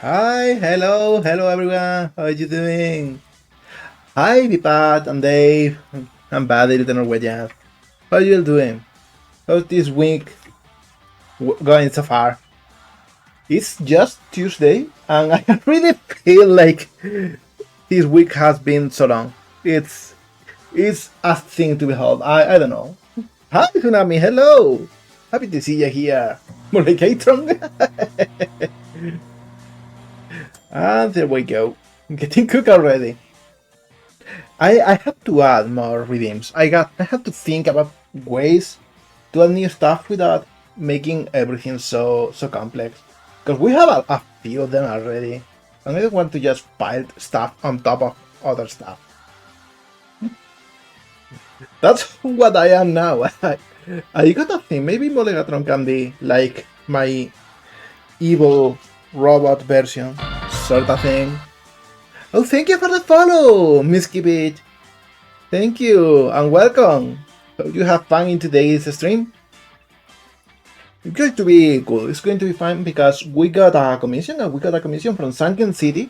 Hi, hello everyone. How are you doing? Hi, Vipat and Dave. I'm bad at Norwegian. How are you doing? How's this week going so far? It's just Tuesday, and I really feel like this week has been so long. It's a thing to behold. I don't know. Hi, Tsunami. Hello. Happy to see you here. Molekatron. And there we go. Getting cooked already. I have to add more redeems. I have to think about ways to add new stuff without making everything so complex. Because we have a few of them already. And I don't want to just pile stuff on top of other stuff. That's what I am now. I got a thing. Maybe Molegatron can be like my evil robot version. Sort of thing. Oh, thank you for the follow, Miss Kibit. Thank you and welcome. Hope you have fun in today's stream. It's going to be cool. It's going to be fun because we got a commission and we got a commission from Sunken City,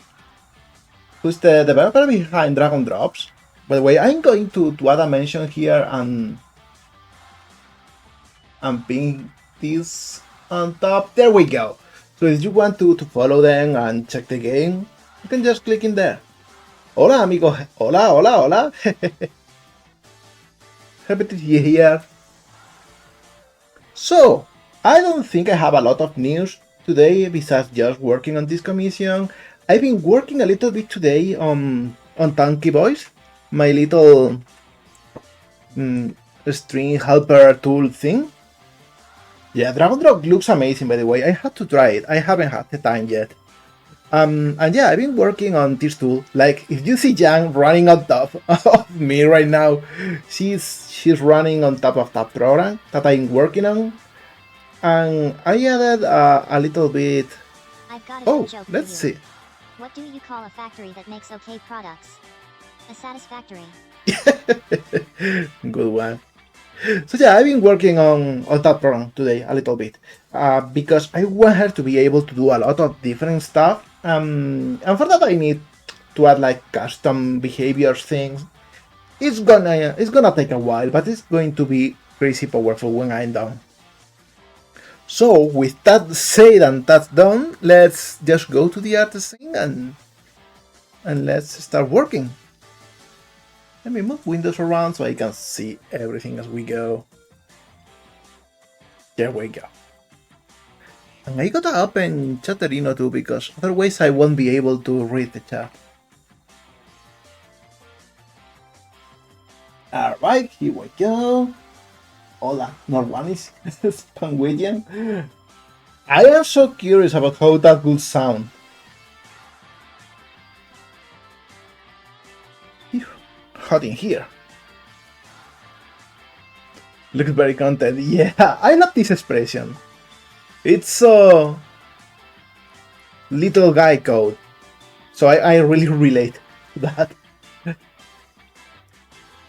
who's the developer behind Dragon Drops. By the way, I'm going to add a mention here and ping this on top. There we go. So if you want to follow them and check the game, you can just click in there. Hola, amigo. Hola, hola, hola. Happy to see you here. So, I don't think I have a lot of news today besides just working on this commission. I've been working a little bit today on Tanky Boys, my little string helper tool thing. Yeah, Dragon Drop looks amazing, by the way. I had to try it. I haven't had the time yet. And yeah, I've been working on this tool. Like, if you see Jan running on top of me right now, she's running on top of that program that I'm working on. And I added a little bit. I've got a Oh, good joke let's for you. see. What do you call a factory that makes okay products? A satisfactory. Good one. So yeah, I've been working on that program today a little bit because I want her to be able to do a lot of different stuff. And for that, I need to add like custom behaviors things. It's gonna take a while, but it's going to be crazy powerful when I'm done. So with that said and that's done, let's just go to the artist thing and let's start working. Let me move windows around so I can see everything as we go. There we go. And I gotta open Chatterino too because otherwise I won't be able to read the chat. Alright, here we go. Hola, Norwanis, Spanguidian. I am so curious about how that will sound. Hot in here. Looks very content. Yeah, I love this expression. It's so little guy code. So I really relate to that.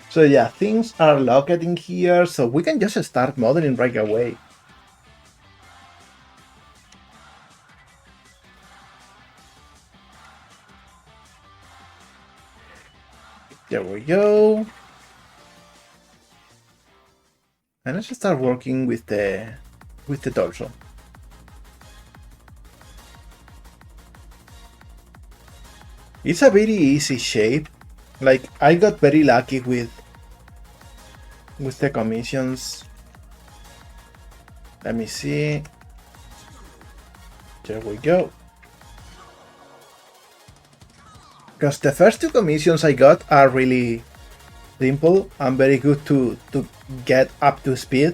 So yeah, things are locked in here, so we can just start modeling right away. There we go. And let's start working with the torso. It's a very easy shape. Like I got very lucky with the commissions. Let me see. There we go. Because the first two commissions I got are really simple and very good to get up to speed.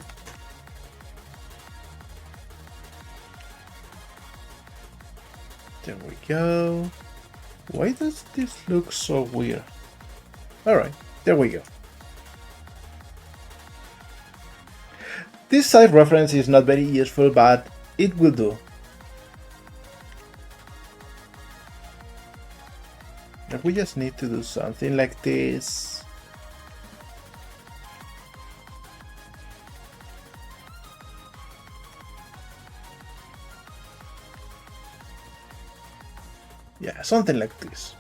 There we go. Why does this look so weird? Alright, there we go. This side reference is not very useful, but it will do. We just need to do something like this. Yeah, something like this.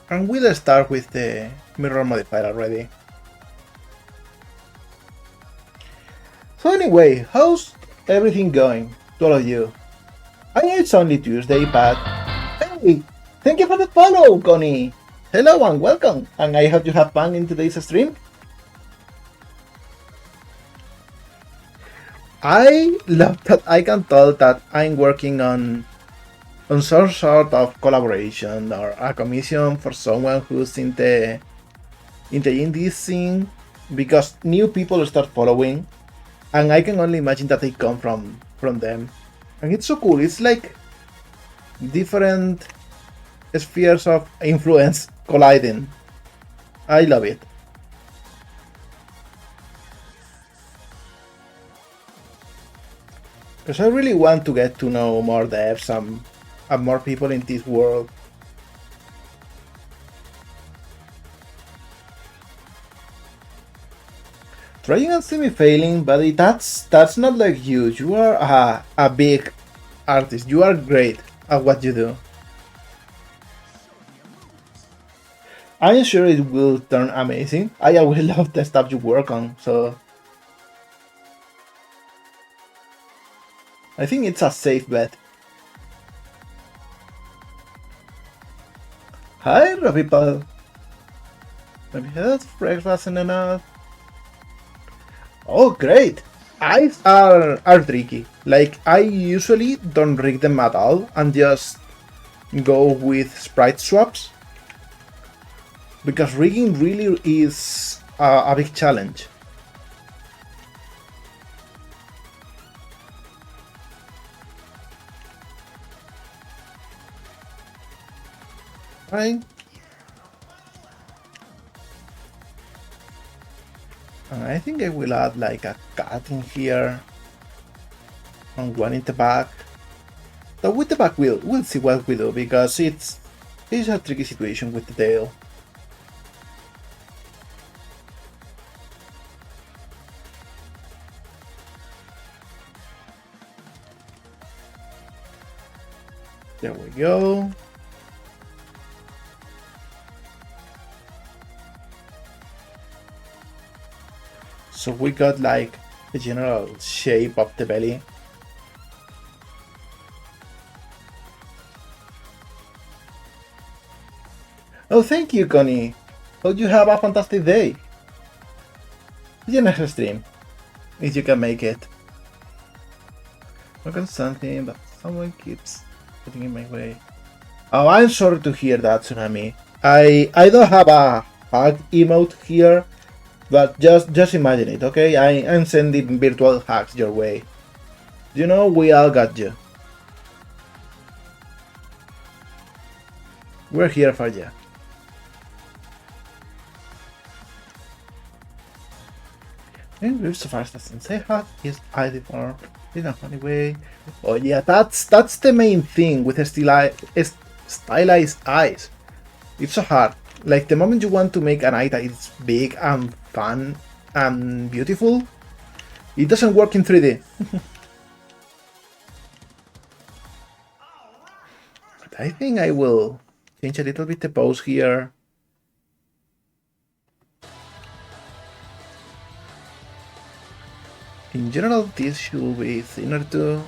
And we'll start with the mirror modifier already. So anyway, how's everything going to all of you? I know it's only Tuesday, but hey, thank you for the follow, Connie! Hello and welcome, and I hope you have fun in today's stream. I love that I can tell that I'm working on some sort of collaboration or a commission for someone who's in the indie scene, because new people start following, and I can only imagine that they come from them, and it's so cool. It's like different spheres of influence colliding. I love it. Because I really want to get to know more devs and more people in this world. Trying and semi-failing, but that's not like you. You are a big artist. You are great at what you do. I'm sure it will turn amazing. I always love the stuff you work on, so I think it's a safe bet. Hi, people. Maybe that's breakfast and enough. Oh, great! Eyes are tricky. Like, I usually don't rig them at all and just go with sprite swaps, because rigging really is a big challenge. Right? And I think I will add like a cat in here and one in the back. But with the back we'll see what we do, because it's a tricky situation with the tail. There we go. So we got like the general shape of the belly. Oh, thank you, Connie. Hope you have a fantastic day. See you next stream, if you can make it. Work on something, but someone keeps getting in my way. Oh, I'm sorry to hear that, Tsunami. I don't have a hug emote here, but just imagine it, okay? I'm sending virtual hugs your way. You know, we all got you. We're here for you. And we're so fast as say hug is ID form in a funny way. Oh yeah, that's the main thing with stylized eyes. It's so hard. Like, the moment you want to make an eye that is big and fun and beautiful, it doesn't work in 3D. But I think I will change a little bit the pose here. In general, this should be thinner too.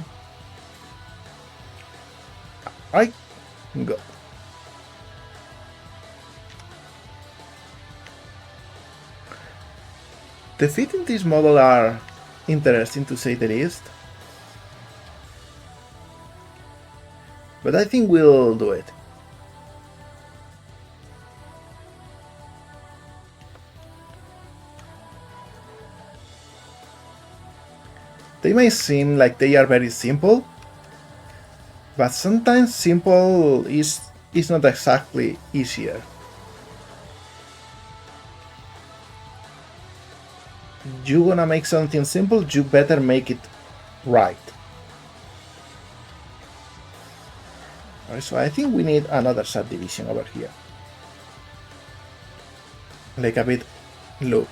Alright, go. The feet in this model are interesting, to say the least. But I think we'll do it. They may seem like they are very simple, but sometimes simple is not exactly easier. You wanna make something simple, you better make it right. Alright, so I think we need another subdivision over here. Like a big loop.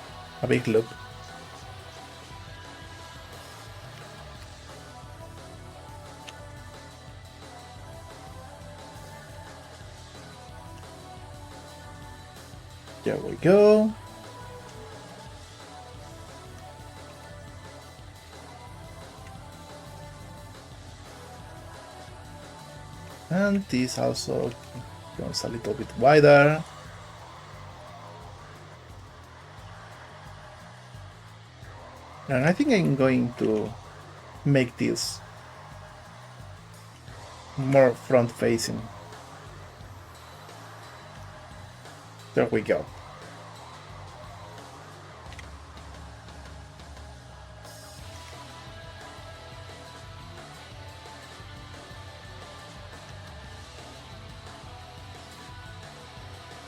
There we go. And this also goes a little bit wider. And I think I'm going to make this more front facing. There we go.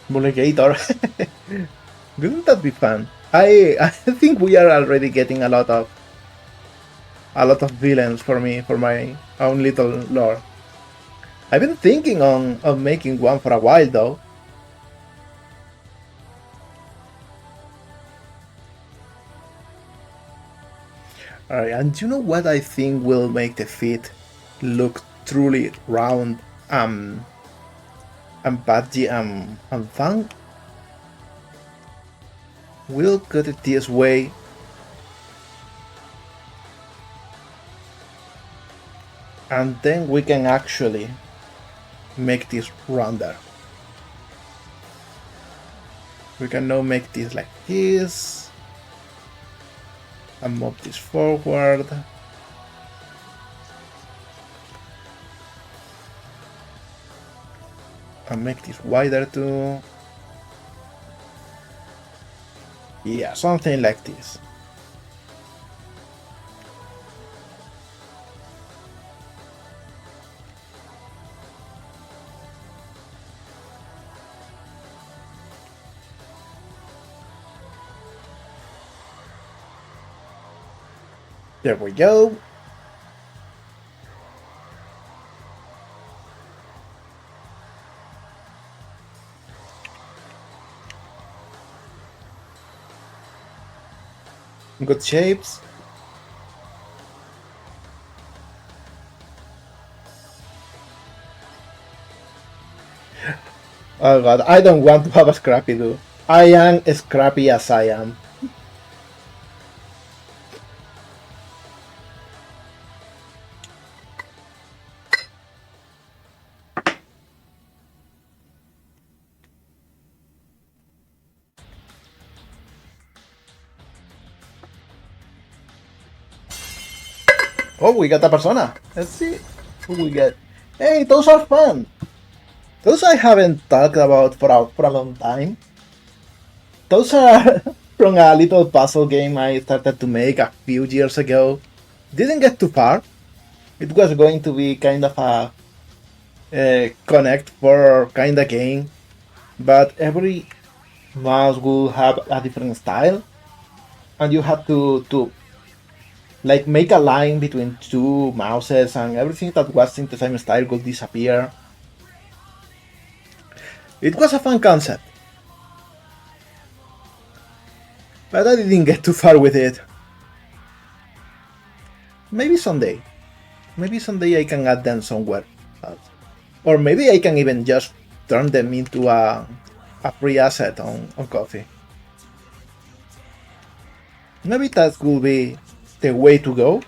Mulligator. Wouldn't that be fun? I think we are already getting a lot of villains for me, for my own little lore. I've been thinking on making one for a while though. Alright, and you know what I think will make the feet look truly round and patchy and fun? We'll cut it this way. And then we can actually make this rounder. We can now make this like this. And move this forward. And make this wider too. Yeah, something like this. There we go. Good shapes. Oh god, I don't want to have a Scrappy do. I am scrappy as I am. Oh, we got a persona. Let's see who we get. Hey, those are fun. Those I haven't talked about for a long time. Those are from a little puzzle game I started to make a few years ago. Didn't get too far. It was going to be kind of a Connect Four kind of game, but every mouse will have a different style, and you have to like make a line between two mouses, and everything that was in the same style will disappear. It was a fun concept, but I didn't get too far with it. Maybe someday. Maybe someday I can add them somewhere else. Or maybe I can even just turn them into a free asset on Coffee. Maybe that will be the way to go.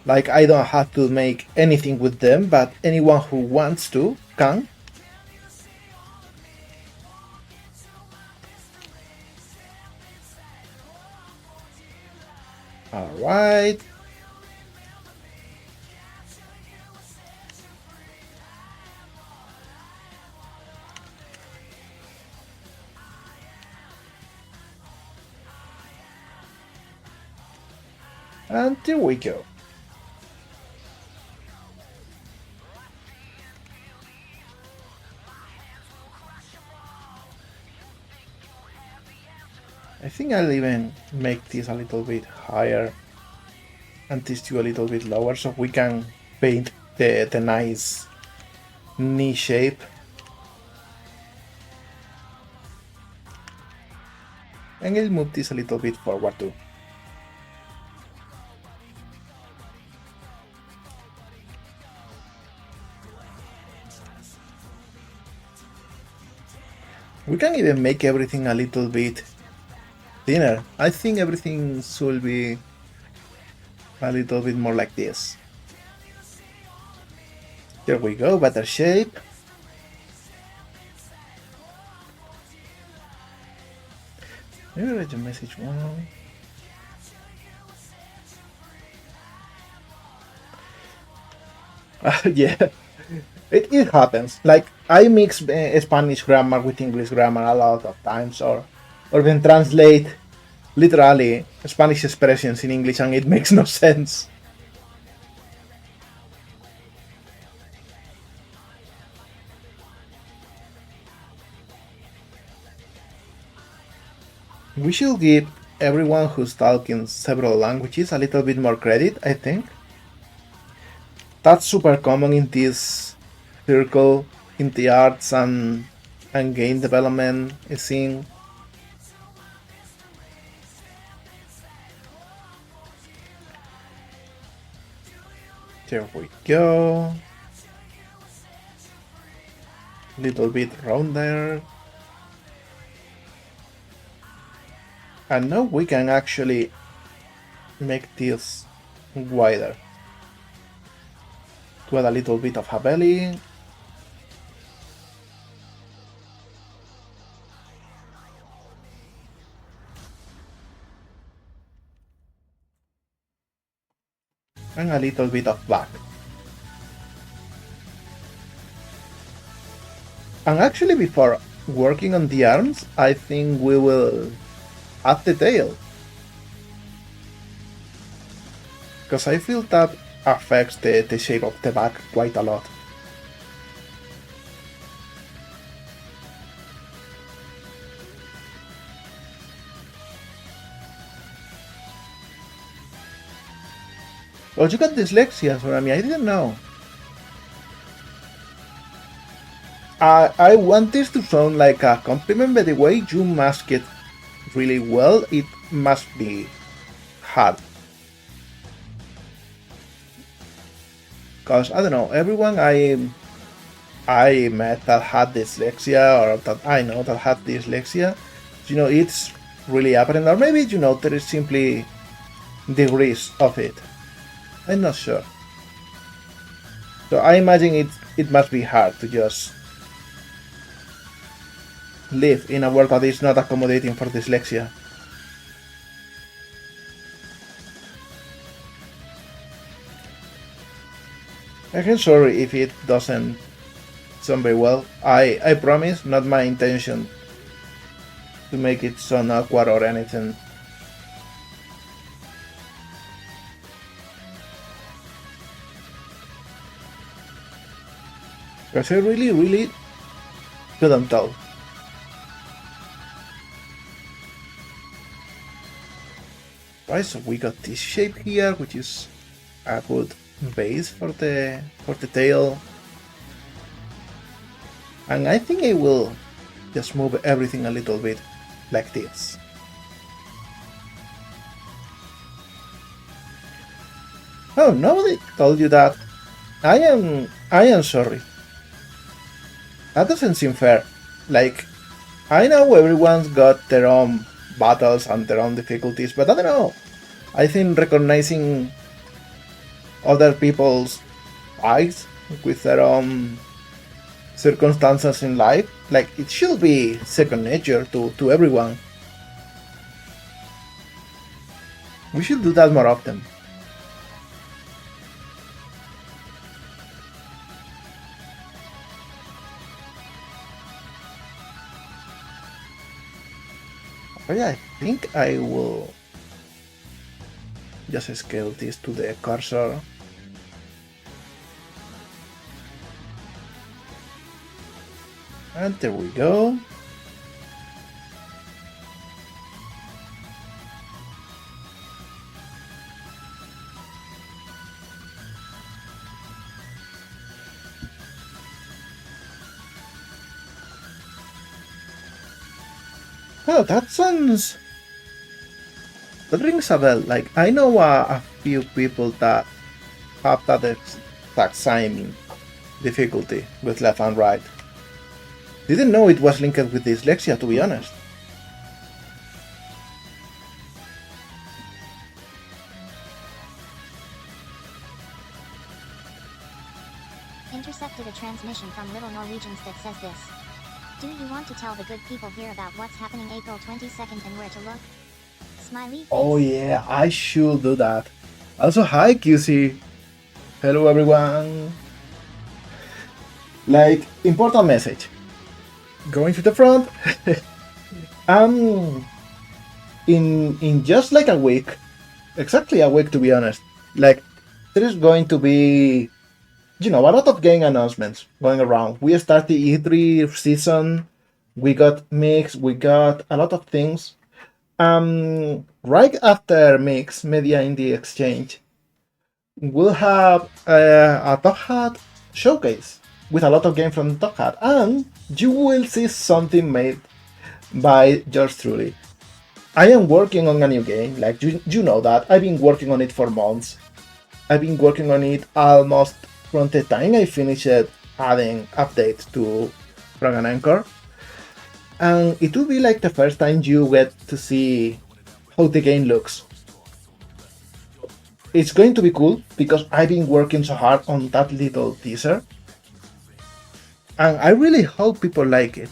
Like, I don't have to make anything with them, but anyone who wants to can. Alright. And here we go. I think I'll even make this a little bit higher and this two a little bit lower so we can paint the nice knee shape. And I'll move this a little bit forward too. We can even make everything a little bit thinner. I think everything should be a little bit more like this. There we go, better shape. Maybe read the message one. Yeah, it happens. Like, I mix Spanish grammar with English grammar a lot of times, or then translate literally Spanish expressions in English and it makes no sense. We should give everyone who's talking several languages a little bit more credit, I think. That's super common in this circle, in the arts and game development scene. There we go. Little bit rounder. And now we can actually make this wider. To add a little bit of a belly. And a little bit of back. And actually, before working on the arms, I think we will add the tail. Because I feel that affects the shape of the back quite a lot. Oh, you got dyslexia, Sorami, I didn't know. I want this to sound like a compliment, but the way you mask it really well, it must be hard. Because, I don't know, everyone I met that had dyslexia, or that I know that had dyslexia, it's really apparent, or maybe, there is simply degrees of it. I'm not sure. So I imagine it must be hard to just live in a world that is not accommodating for dyslexia. I'm sorry if it doesn't sound very well. I promise, not my intention to make it sound awkward or anything. Because I really couldn't tell. Right, so we got this shape here, which is a good base for the tail. And I think I will just move everything a little bit like this. Oh, nobody told you that. I am sorry. That doesn't seem fair. Like, I know everyone's got their own battles and their own difficulties, but I don't know. I think recognizing other people's eyes with their own circumstances in life, like, it should be second nature to everyone. We should do that more often. But yeah, I think I will just scale this to the cursor. And there we go. Oh, that rings a bell. Like, I know a few people that have that exact same difficulty with left and right. Didn't know it was linked with dyslexia, to be honest. Intercepted a transmission from Little Norwegians that says this. Do you want to tell the good people here about what's happening April 22nd and where to look? Smiley face. Oh yeah, I should do that. Also, hi QC. Hello everyone. Like, important message. Going to the front. In just like a week, exactly a week to be honest, like there is going to be, a lot of game announcements going around. We start the E3 season, we got Mix, we got a lot of things. Right after Mix Media Indie Exchange, we'll have a Top Hat showcase with a lot of games from Top Hat, and you will see something made by yours truly. I am working on a new game, like you know that. I've been working on it for months. I've been working on it almost from the time I finished adding updates to Frog and Anchor. And it will be like the first time you get to see how the game looks. It's going to be cool because I've been working so hard on that little teaser. And I really hope people like it.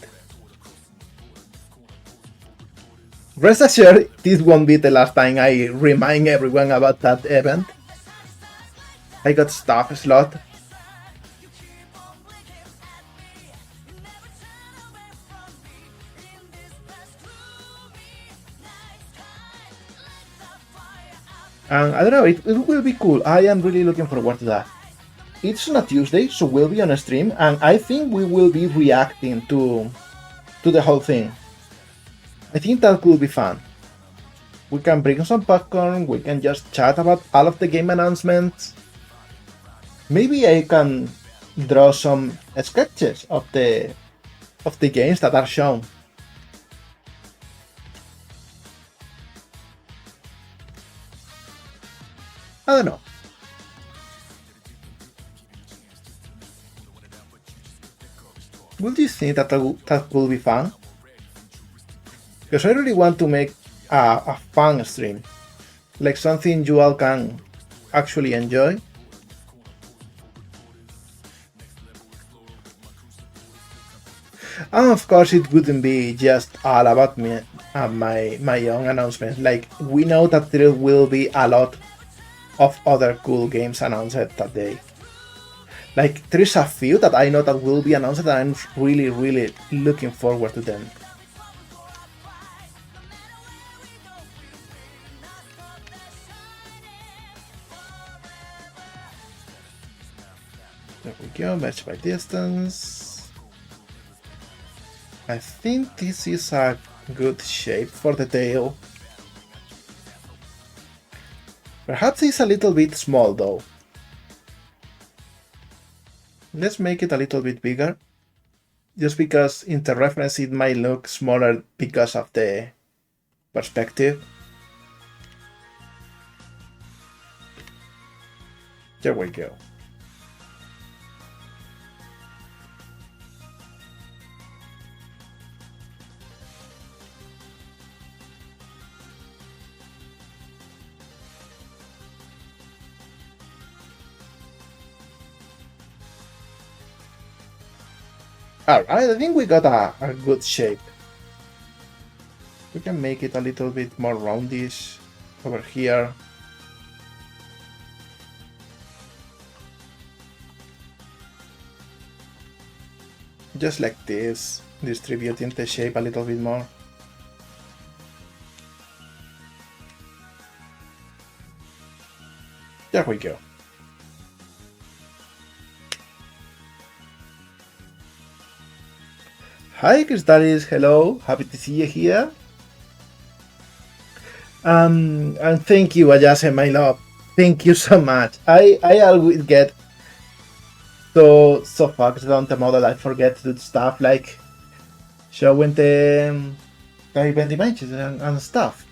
Rest assured, this won't be the last time I remind everyone about that event. I got staff slot. And I don't know, it will be cool. I am really looking forward to that. It's on a Tuesday, so we'll be on a stream, and I think we will be reacting to the whole thing. I think that could be fun. We can bring some popcorn, we can just chat about all of the game announcements. Maybe I can draw some sketches of the games that are shown. I don't know. Would you think that that could be fun? Because I really want to make a fun stream, like something you all can actually enjoy. And of course, it wouldn't be just all about me and my own announcements. Like, we know that there will be a lot of other cool games announced that day. Like, there is a few that I know that will be announced and I'm really, really looking forward to them. There we go, match by distance. I think this is a good shape for the tail. Perhaps it's a little bit small though. Let's make it a little bit bigger. Just because in the reference it might look smaller because of the perspective. There we go. Alright, I think we got a good shape. We can make it a little bit more roundish over here. Just like this, distributing the shape a little bit more. There we go. Hi Crystalis, hello, happy to see you here. And thank you Ayase, my love. Thank you so much. I always get so focused on the model I forget to do stuff like showing the event images and stuff.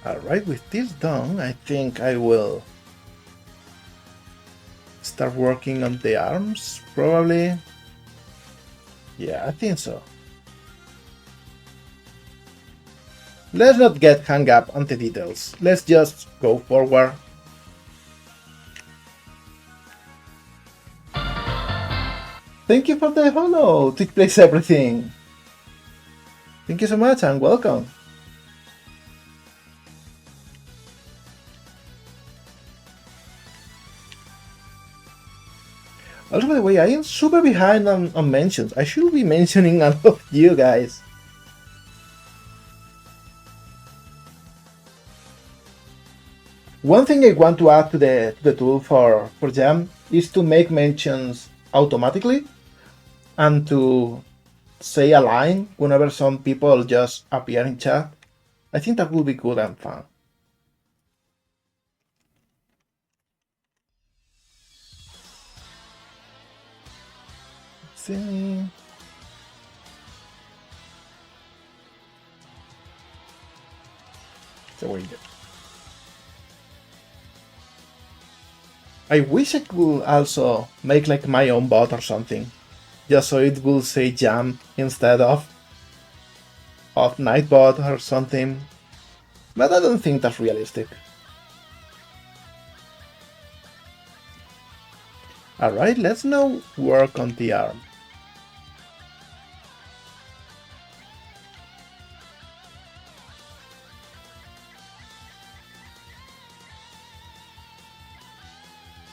Alright, with this done, I think I will start working on the arms, probably. Yeah, I think so. Let's not get hung up on the details. Let's just go forward. Thank you for the follow to place everything. Thank you so much and welcome. Also, by the way, I am super behind on mentions. I should be mentioning a lot of you guys. One thing I want to add to the tool for Jam is to make mentions automatically and to say a line whenever some people just appear in chat. I think that would be cool and fun. See. So we go. I wish I could also make like my own bot or something, just so it will say Jam instead of Nightbot or something. But I don't think that's realistic. Alright, let's now work on the arm.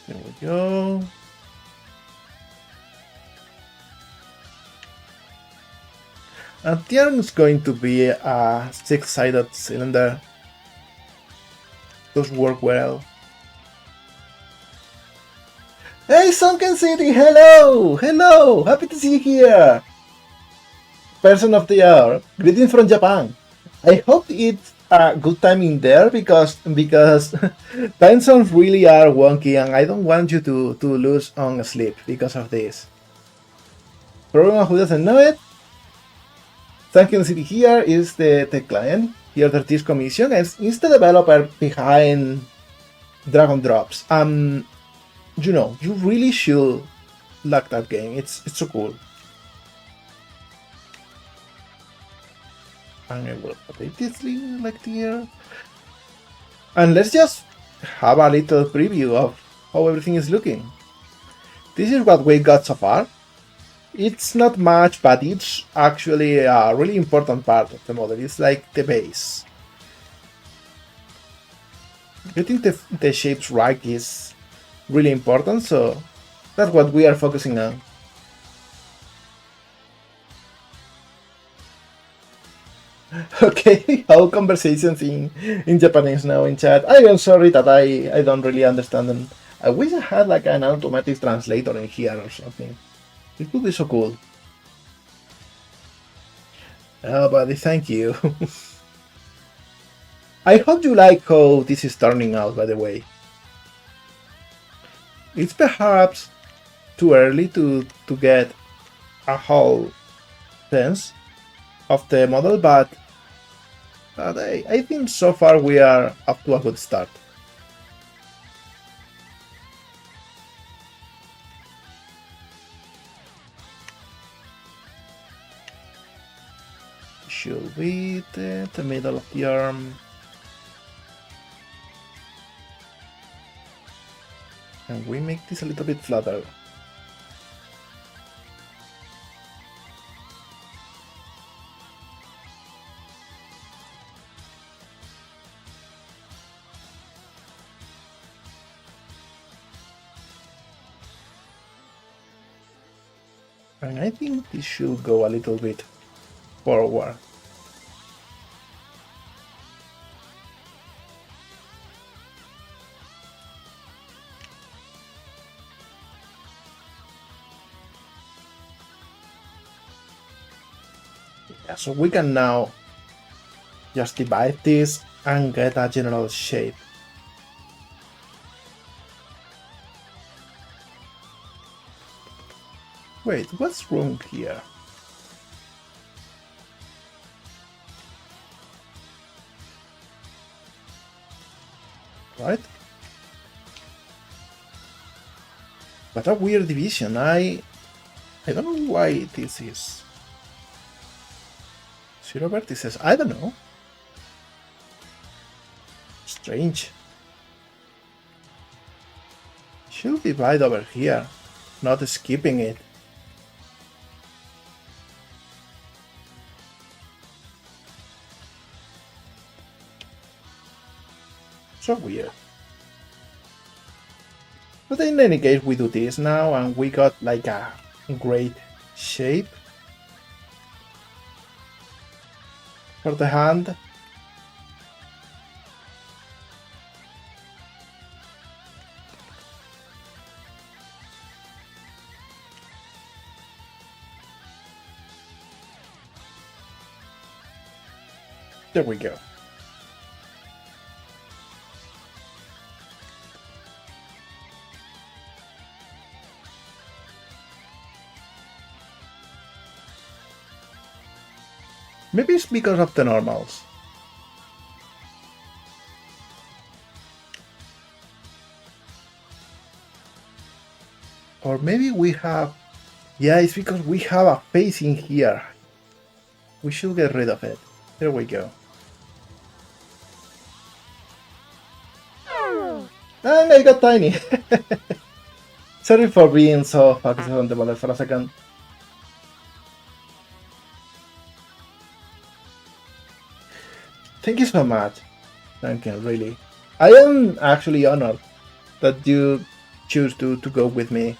There we go. And the arm is going to be a 6-sided cylinder. Does work well. Hey, Sunken City! Hello! Hello! Happy to see you here! Person of the hour. Greetings from Japan. I hope it's a good time in there because time zones really are wonky and I don't want you to lose on sleep because of this. For everyone who doesn't know it, Sunken City here is the client. Here this commission is the developer behind Dragon Drops. You know, you really should like that game. It's so cool. And I will update this link like here. And let's just have a little preview of how everything is looking. This is what we got so far. It's not much, but it's actually a really important part of the model. It's like the base. Getting the shapes right is really important, so that's what we are focusing on. Okay, all conversations in Japanese now in chat. I am sorry that I don't really understand them. I wish I had like an automatic translator in here or something. It would be so cool. Oh, buddy, thank you. I hope you like how this is turning out, by the way. It's perhaps too early to get a whole sense of the model, but I think so far we are up to a good start. Should be the middle of the arm. And we make this a little bit flatter. And I think this should go a little bit forward. Yeah, so we can now just divide this and get a general shape. Wait, what's wrong here? right? But a weird division. I don't know why this is. 0 vertices. I don't know. Strange. Should divide over here, not skipping it. So weird. But in any case, we do this now, and we got like a great shape for the hand. There we go. Maybe it's because of the normals. Or maybe we have... Yeah, it's because we have a face in here. We should get rid of it. There we go. And I got tiny. Sorry for being so focused on the bullet for a second. Thank you so much, Duncan, really. I am actually honored that you choose to go with me.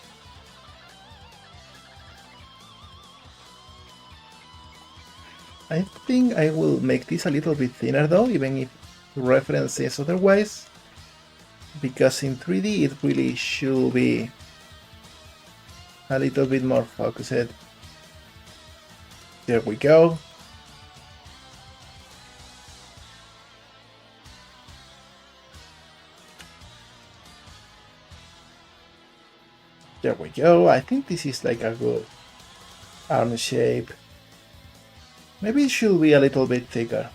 I think I will make this a little bit thinner though, even if reference is otherwise. Because in 3D it really should be a little bit more focused. There we go. There we go. I think this is like a good arm shape. Maybe it should be a little bit thicker.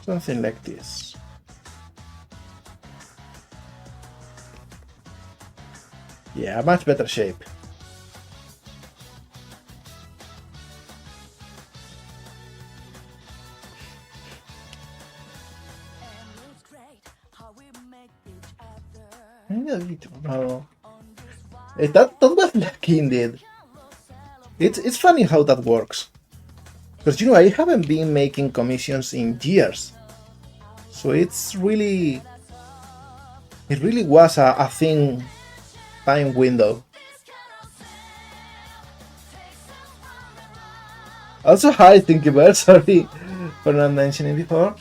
Something like this. Yeah, much better shape. No. That was lucky indeed. It's funny how that works. Because you know, I haven't been making commissions in years. So it really was a thin time window. Also, hi, thank you, Bert. Sorry for not mentioning before.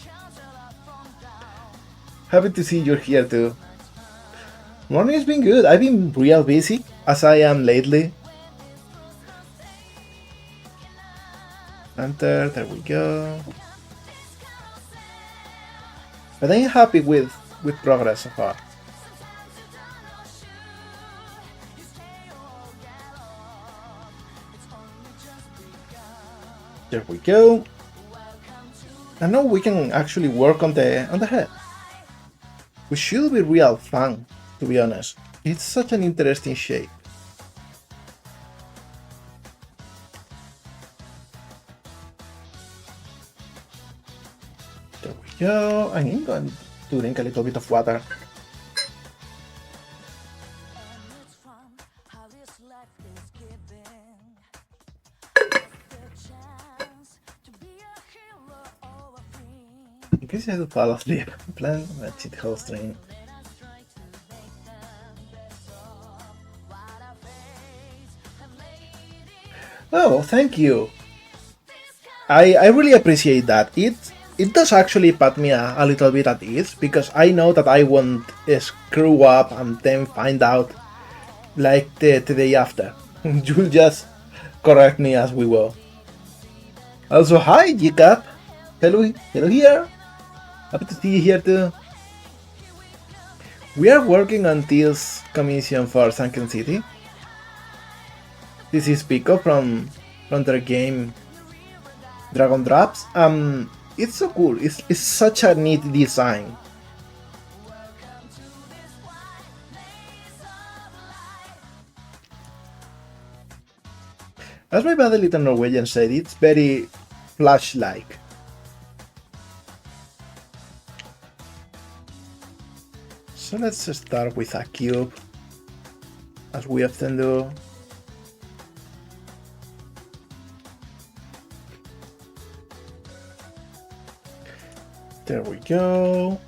Happy to see you're here too. Morning has been good. I've been real busy, as I am lately. Enter, there we go. But I'm happy with progress so far. There we go. And now we can actually work on the head. Which should be real fun, to be honest. It's such an interesting shape. There we go. I'm going to drink a little bit of water. In case I do fall asleep, plan that it whole stream. Oh, thank you. I really appreciate that. It does actually put me a little bit at ease, because I know that I won't screw up and then find out like the day after. You'll just correct me as we will. Also, hi Gcap. Hello here. Happy to see you here too. We are working on this commission for Sunken City. This is Pico from their game Dragon Drops. It's so cool. It's such a neat design. As my bad little Norwegian said, it's very Flash-like. So let's start with a cube, as we often do. There we go.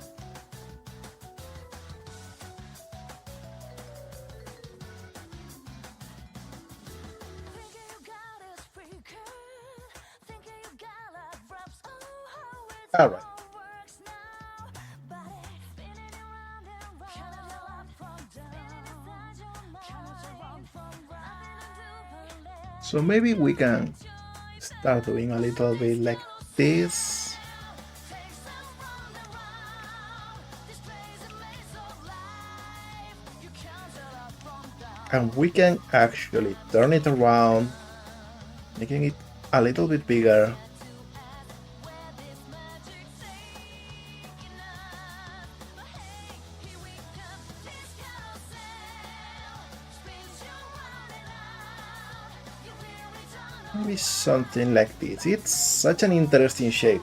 All right. So maybe we can start doing a little bit like this. And we can actually turn it around, making it a little bit bigger. Maybe something like this. It's such an interesting shape.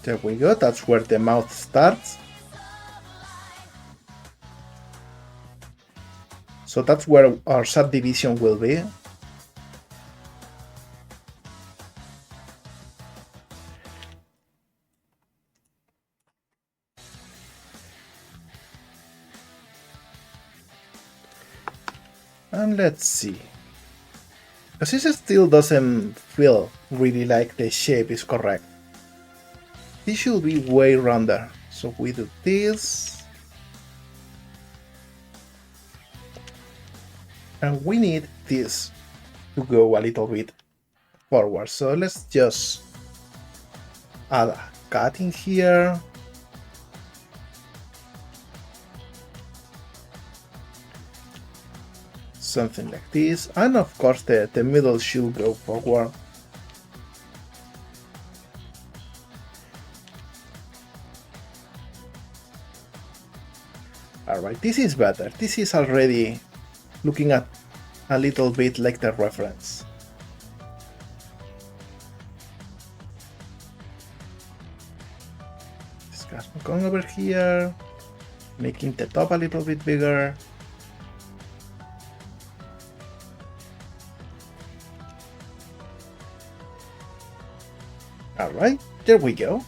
There we go, that's where the mouth starts. So that's where our subdivision will be. And let's see. Because this still doesn't feel really like the shape is correct. This should be way rounder. So we do this. And we need this to go a little bit forward. So let's just add a cut in here. Something like this. And of course the middle should go forward. Alright, this is better. This is already looking at a little bit like the reference. This guy's going over here, making the top a little bit bigger. Alright, there we go.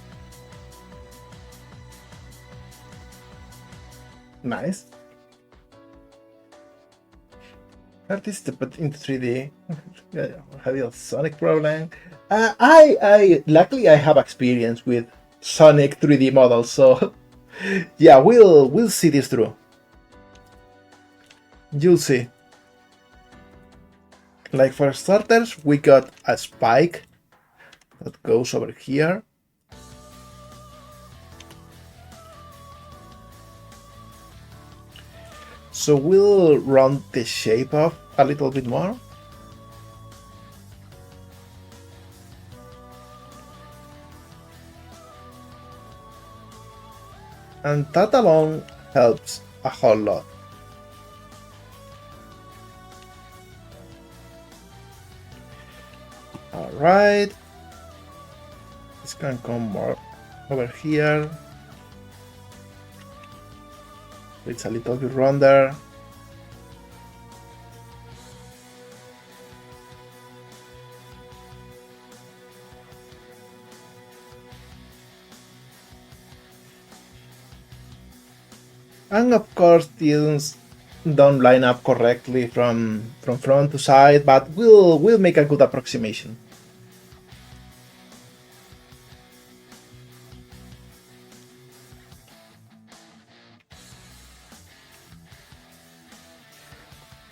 Nice. Artist to put into 3D. Have a Sonic problem. Luckily I have experience with Sonic 3D models, so yeah, we'll see this through. You'll see. Like for starters, we got a spike that goes over here. So we'll round the shape up a little bit more. And that alone helps a whole lot. Alright. This can come more over here. It's a little bit rounder. And of course these don't line up correctly from front to side, but we'll make a good approximation.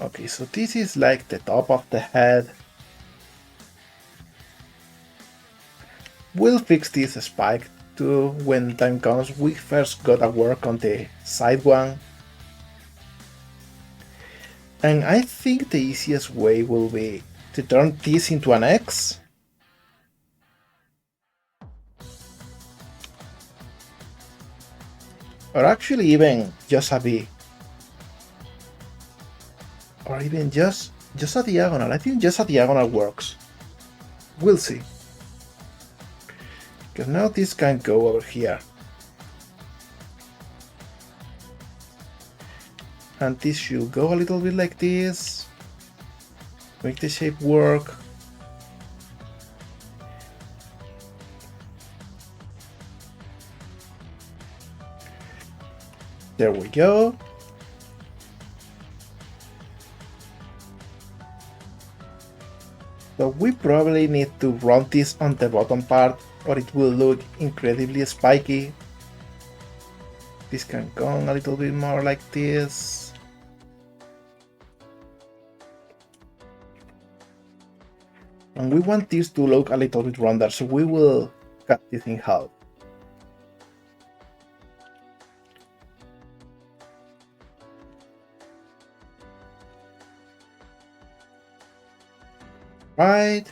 Okay, so this is like the top of the head. We'll fix this spike too when time comes. We first gotta work on the side one. And I think the easiest way will be to turn this into an X. Or actually even just a B. Or even just a diagonal. I think just a diagonal works. We'll see. Because now this can go over here. And this should go a little bit like this. Make the shape work. There we go. So we probably need to run this on the bottom part or it will look incredibly spiky. This can go on a little bit more like this. And we want this to look a little bit rounder, so we will cut this in half. Right.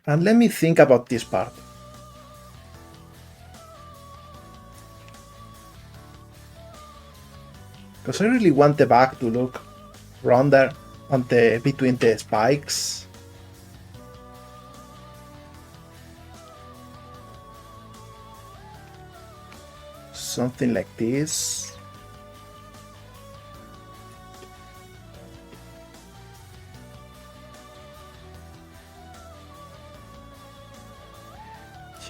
And let me think about this part. Because I really want the back to look rounder on the between the spikes. Something like this.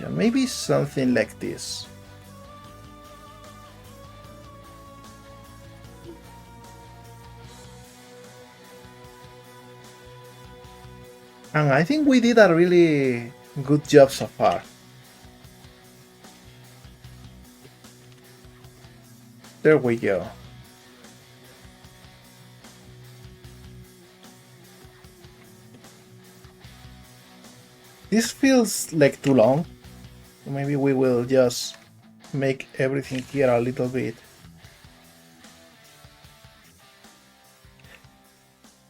Yeah, maybe something like this. And I think we did a really good job so far. There we go. This feels like too long. Maybe we will just make everything here a little bit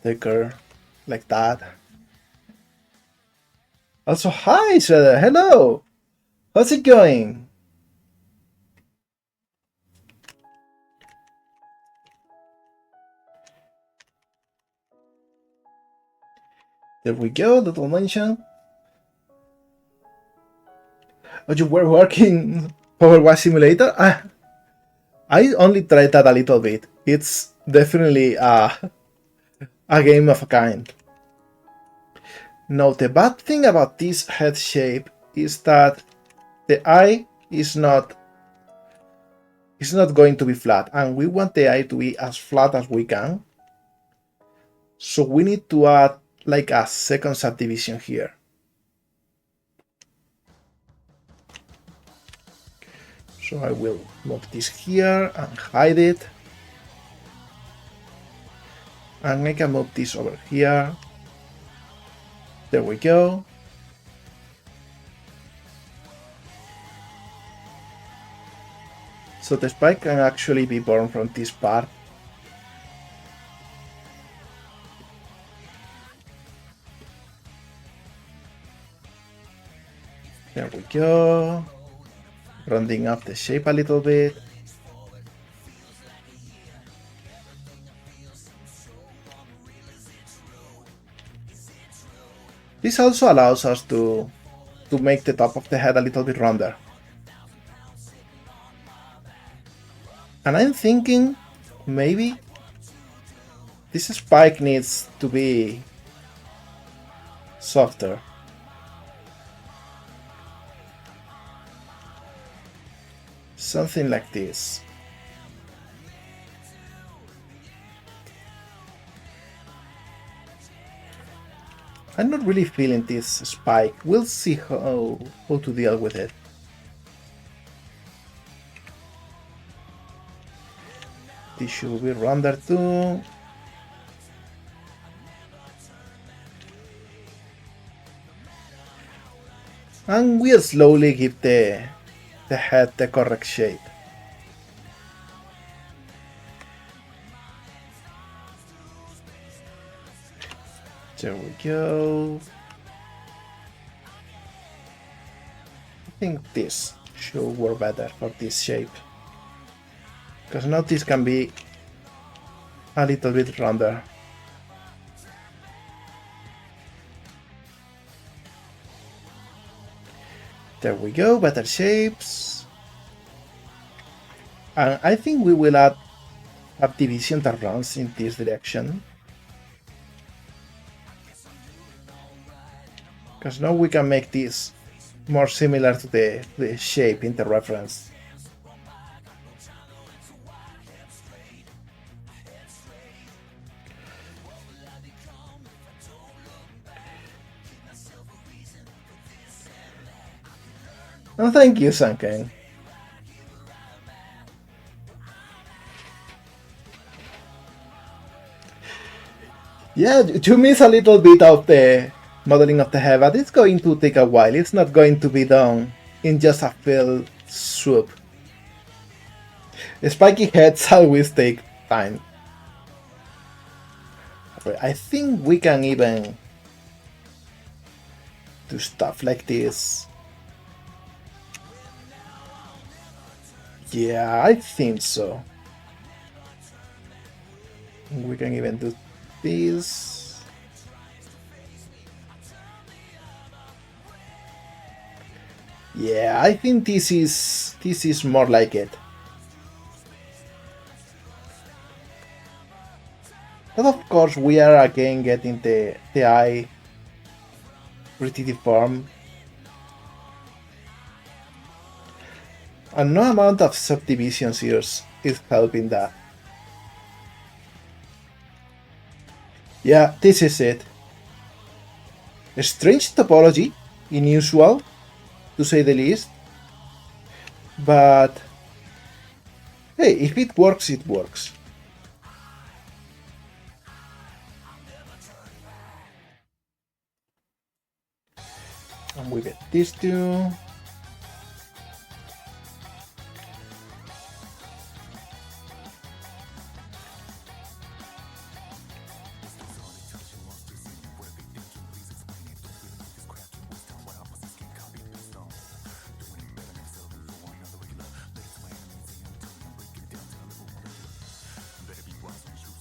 thicker, like that. Also, hi, Shredder. Hello. How's it going? There we go, little mention. Oh, you were working Power Wash Simulator? I only tried that a little bit. It's definitely a game of a kind. Now, the bad thing about this head shape is that the eye is not going to be flat, and we want the eye to be as flat as we can. So we need to add like a second subdivision here. So I will move this here and hide it. And I can move this over here. There we go. So the spike can actually be born from this part. There we go. Rounding up the shape a little bit. This also allows us to make the top of the head a little bit rounder. And I'm thinking maybe this spike needs to be softer. Something like this. I'm not really feeling this spike. We'll see how to deal with it. This should be rounder too. And we'll slowly give the head the correct shape. There we go. I think this should work better for this shape. Because now this can be a little bit rounder. There we go, better shapes. And I think we will add a division that runs in this direction. Because now we can make this more similar to the shape in the reference. Oh, thank you, Sunken. Yeah, to miss a little bit of the modeling of the head, but it's going to take a while. It's not going to be done in just a fell swoop. Spiky heads always take time. I think we can even do stuff like this. Yeah, I think so. We can even do this. Yeah, I think this is more like it. But of course we are again getting the eye pretty deformed. And no amount of subdivisions here is helping that. Yeah, this is it. A strange topology, unusual, to say the least. But hey, if it works, it works. And we get these two.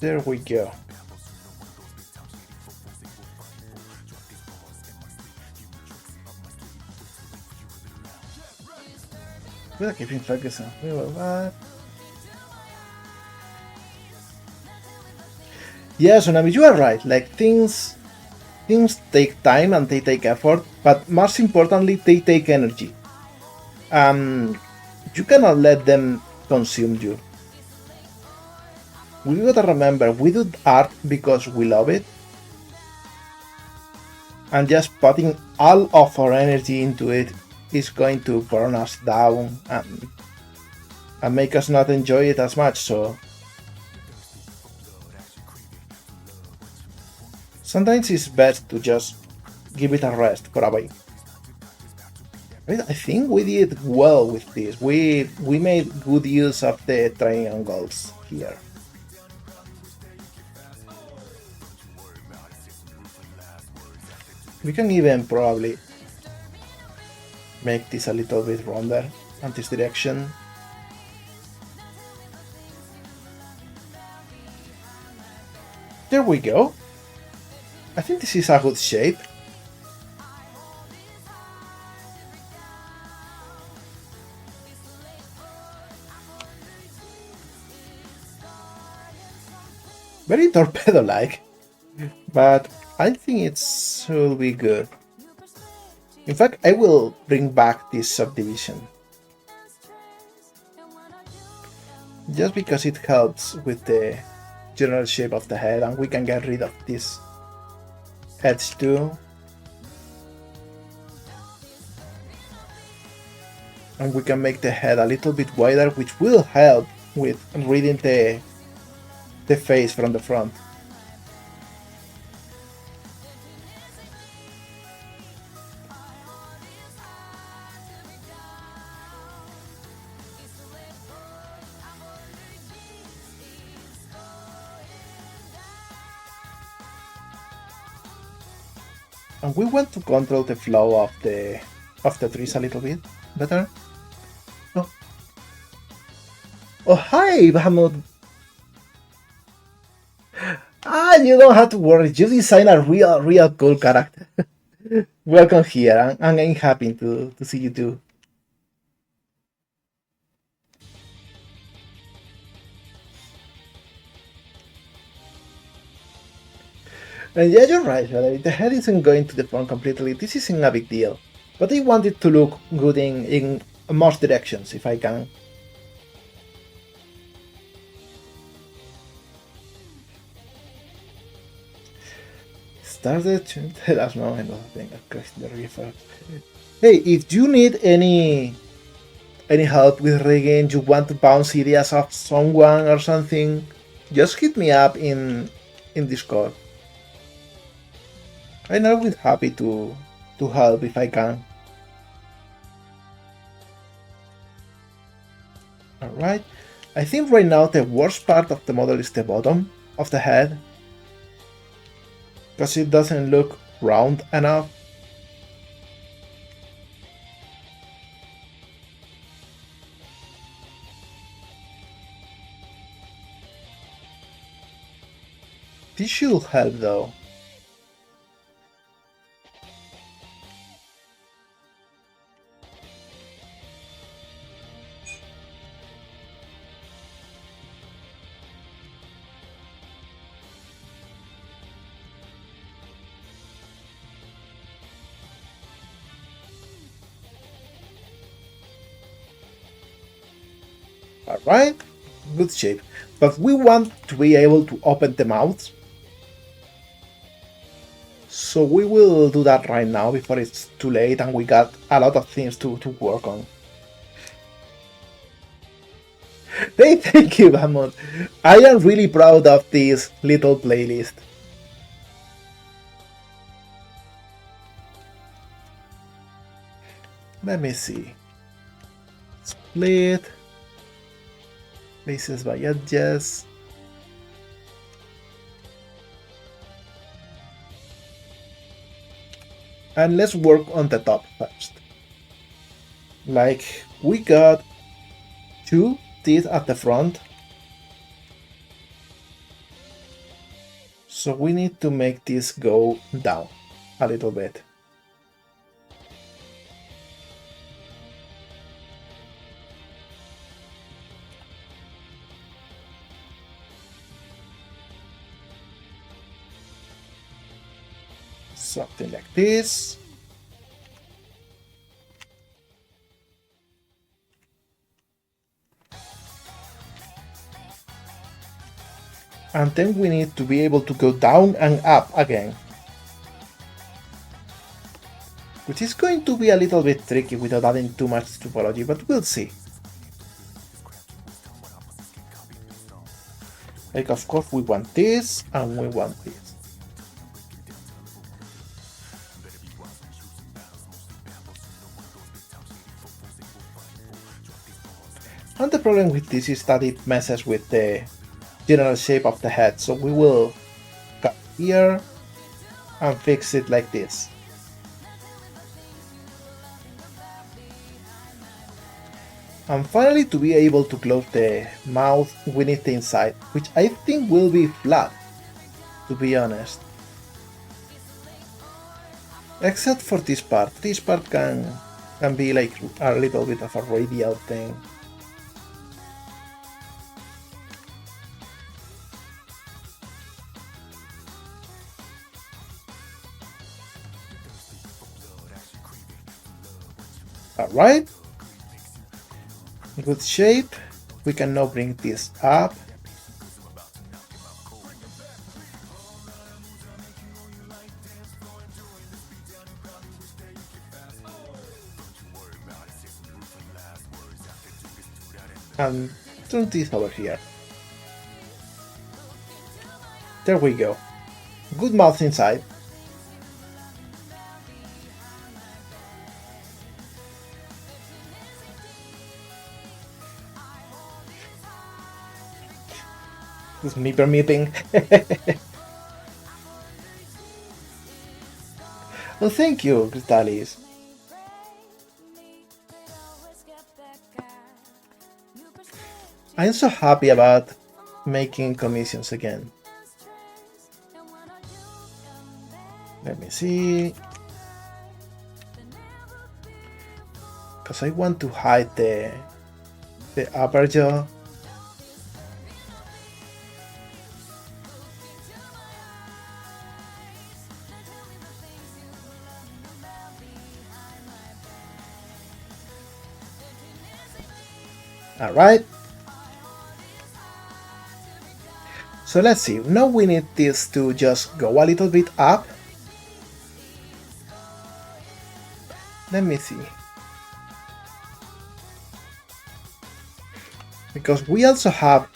There we go. Voy a keeping focus on that. Yeah, Tsunami, you are right. Like things take time and they take effort, but most importantly, they take energy. You cannot let them consume you. We gotta remember, we do art because we love it, and just putting all of our energy into it is going to burn us down and make us not enjoy it as much. So sometimes it's best to just give it a rest for a bit. I think we did well with this. We made good use of the triangles here. We can even probably make this a little bit rounder on this direction. There we go. I think this is a good shape. Very torpedo-like, but I think it should be good. In fact, I will bring back this subdivision. Just because it helps with the general shape of the head, and we can get rid of this edge too. And we can make the head a little bit wider, which will help with reading the face from the front. And we want to control the flow of the trees a little bit better. Oh, oh hi, Bahamut. Ah, you don't have to worry. You design a real cool character. Welcome here, and I'm happy to see you too. And yeah, you're right, Valerie. The head isn't going to deform completely. This isn't a big deal. But I want it to look good in most directions, if I can. Started to tell us no, another thing. The river. Hey, if you need any help with rigging, you want to bounce ideas off someone or something, just hit me up in Discord. I'm always happy to help if I can. Alright. I think right now the worst part of the model is the bottom of the head, because it doesn't look round enough. This should help though. Alright, good shape. But we want to be able to open the mouth. So we will do that right now before it's too late and we got a lot of things to work on. Hey, thank you, Bamon. I am really proud of this little playlist. Let me see. Split. Bases by edges. And let's work on the top first. Like, we got two teeth at the front. So we need to make this go down a little bit. Something like this. And then we need to be able to go down and up again. Which is going to be a little bit tricky without adding too much topology, but we'll see. Like, of course, we want this, and we want this. And the problem with this is that it messes with the general shape of the head, so we will cut here and fix it like this. And finally, to be able to close the mouth, we need the inside, which I think will be flat, to be honest. Except for this part. This part can be like a little bit of a radial thing. Alright, good shape. We can now bring this up. And turn this over here. There we go. Good mouth inside. This is me permitting. Well, thank you, Crystallis. I'm so happy about making commissions again. Let me see. Because I want to hide the upper jaw. Alright. So let's see. Now we need this to just go a little bit up. Let me see. Because we also have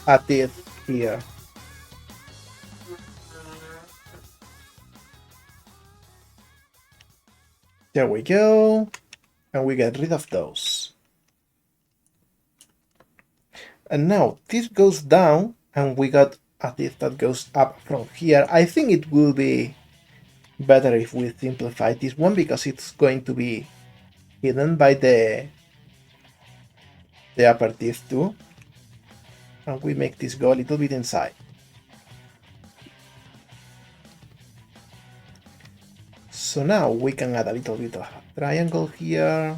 a teeth here. There we go. And we get rid of those. And now this goes down and we got a teeth that goes up from here. I think it will be better if we simplify this one because it's going to be hidden by the upper teeth too. And we make this go a little bit inside. So now we can add a little bit of a triangle here.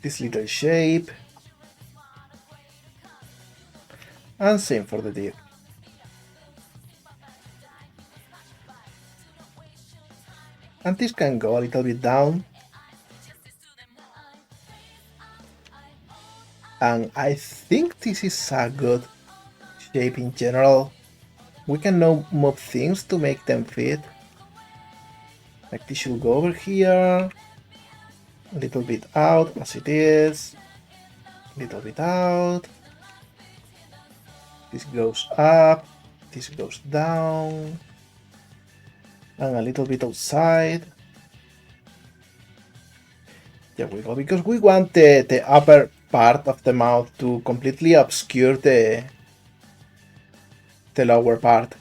This little shape. And same for the teeth. And this can go a little bit down. And I think this is a good shape in general. We can now move things to make them fit. Like this should go over here. A little bit out as it is. A little bit out. This goes up. This goes down. And a little bit outside. There we go, because we want the upper part of the mouth to completely obscure the lower part.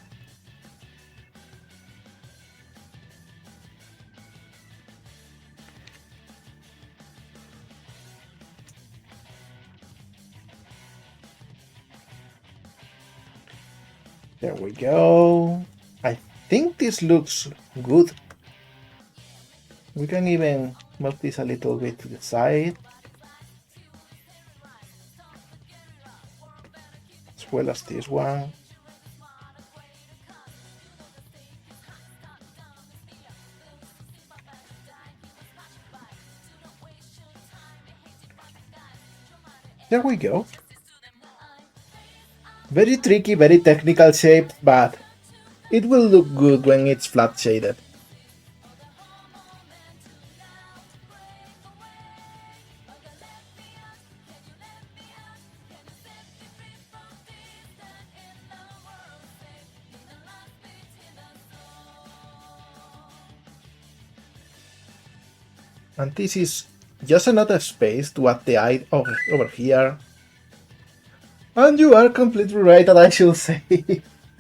There we go. I think this looks good. We can even move this a little bit to the side. As well as this one. There we go. Very tricky, very technical shape, but it will look good when it's flat shaded. And this is just another space to add the eye over here. And you are completely right that I should say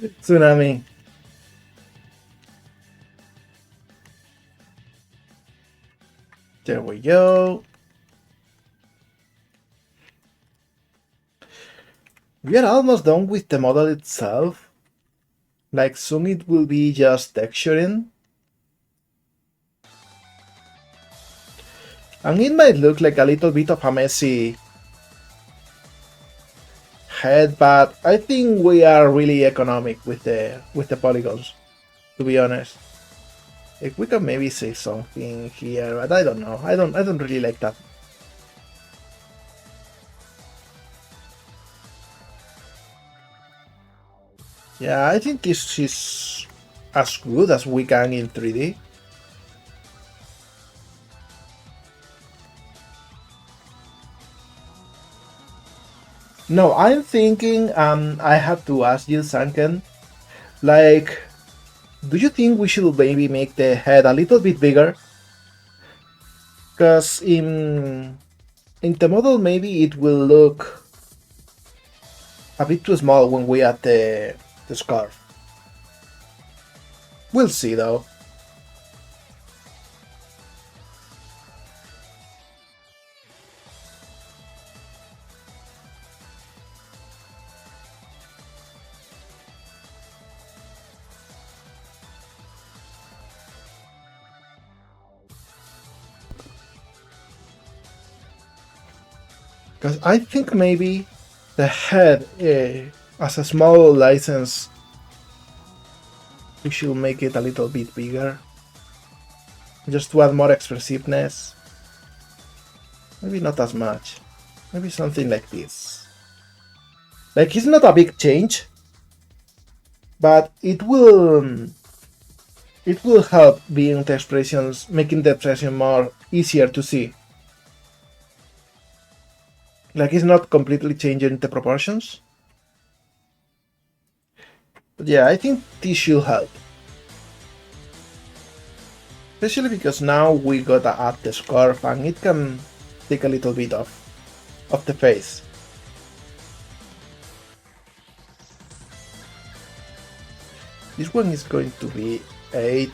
tsunami. There we go. We are almost done with the model itself. Like soon it will be just texturing. And it might look like a little bit of a messy head, but I think we are really economic with the polygons, to be honest. Like we can maybe say something here, but I don't know. I don't really like that. Yeah, I think this is as good as we can in 3D. No, I'm thinking, I have to ask you, Sanken, like, do you think we should maybe make the head a little bit bigger? Because in the model maybe it will look a bit too small when we add the scarf. We'll see though. Because I think maybe the head, as a small license, we should make it a little bit bigger. Just to add more expressiveness. Maybe not as much. Maybe something like this. Like, it's not a big change, but it will help being the expressions, making the expression more easier to see. Like, it's not completely changing the proportions. But yeah, I think this should help. Especially because now we gotta add the scarf and it can take a little bit of the face. This one is going to be 8.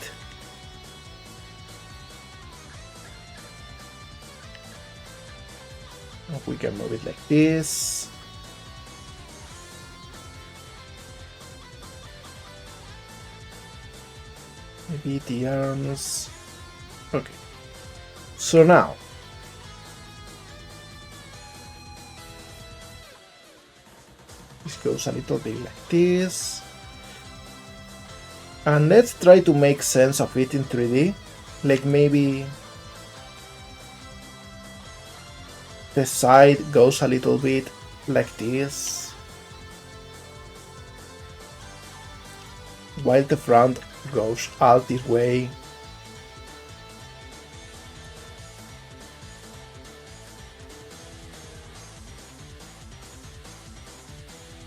We can move it like this. Maybe the arms. Okay. So now, this goes a little bit like this. And let's try to make sense of it in 3D. Like maybe the side goes a little bit like this, while the front goes out this way.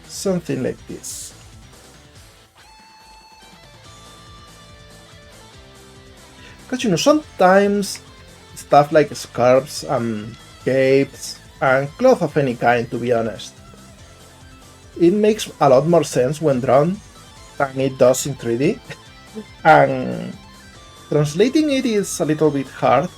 Something like this. Because, you know, sometimes stuff like scarves and capes and cloth of any kind, to be honest, it makes a lot more sense when drawn than it does in 3D. And translating it is a little bit hard.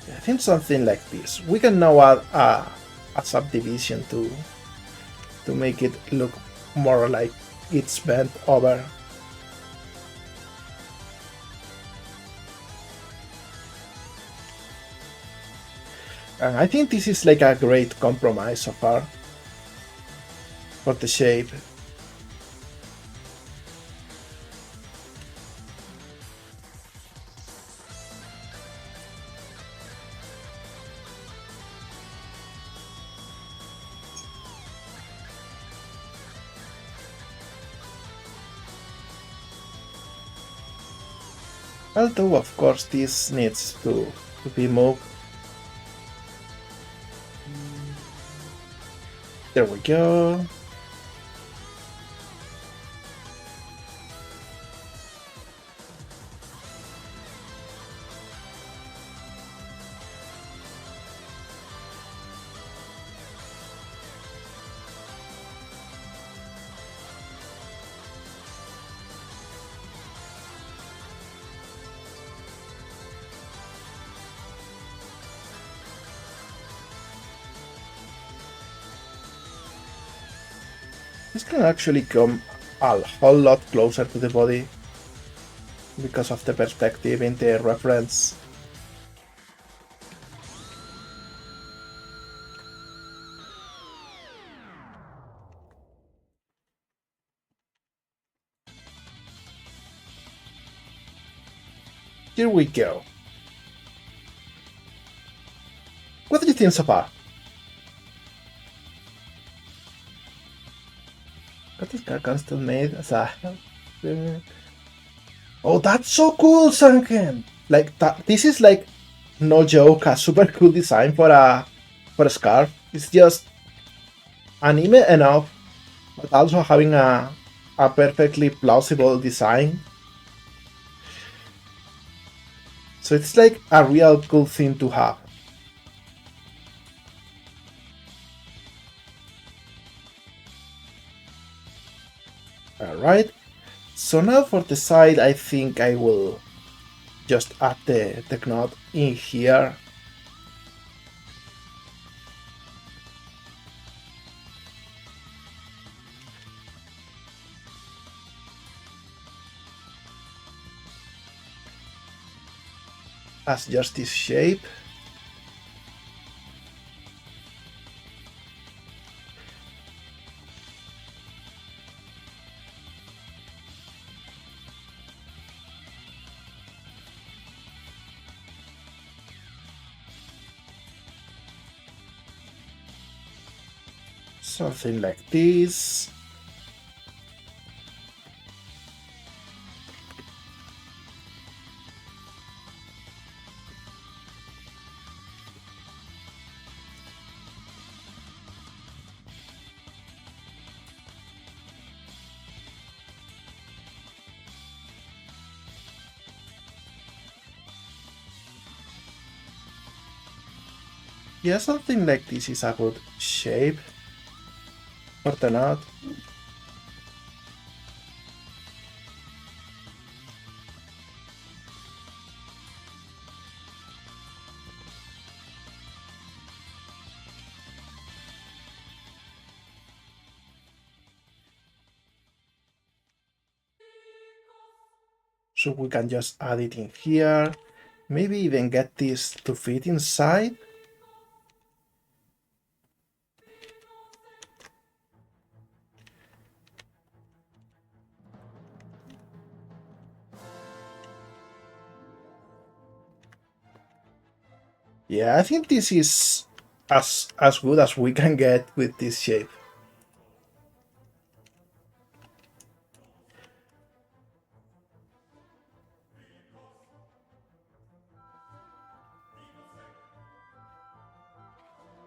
I think something like this. We can now add a subdivision to make it look more like it's bent over. And I think this is like a great compromise so far for the shape. Although of course this needs to be moved. There we go. This can actually come a whole lot closer to the body because of the perspective in the reference. Here we go. What do you think so far? What is custom made as a... Oh, that's so cool, Sunken! Like, this is like, no joke, a super cool design for a scarf. It's just anime enough, but also having a perfectly plausible design. So it's like a real cool thing to have. Alright, so now for the side I think I will just add the knot in here. As just this shape. Something like this. Yeah, something like this is a good shape for the knot. So we can just add it in here. Maybe even get this to fit inside. Yeah, I think this is as good as we can get with this shape.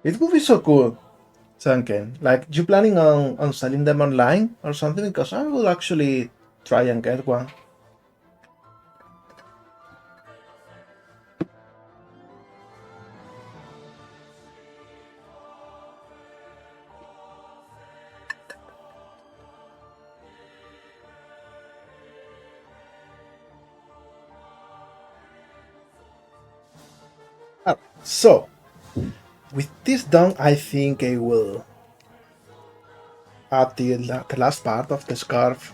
It would be so cool, Sanken. Like, you planning on selling them online or something? Because I will actually try and get one. So, with this done, I think I will add the last part of the scarf.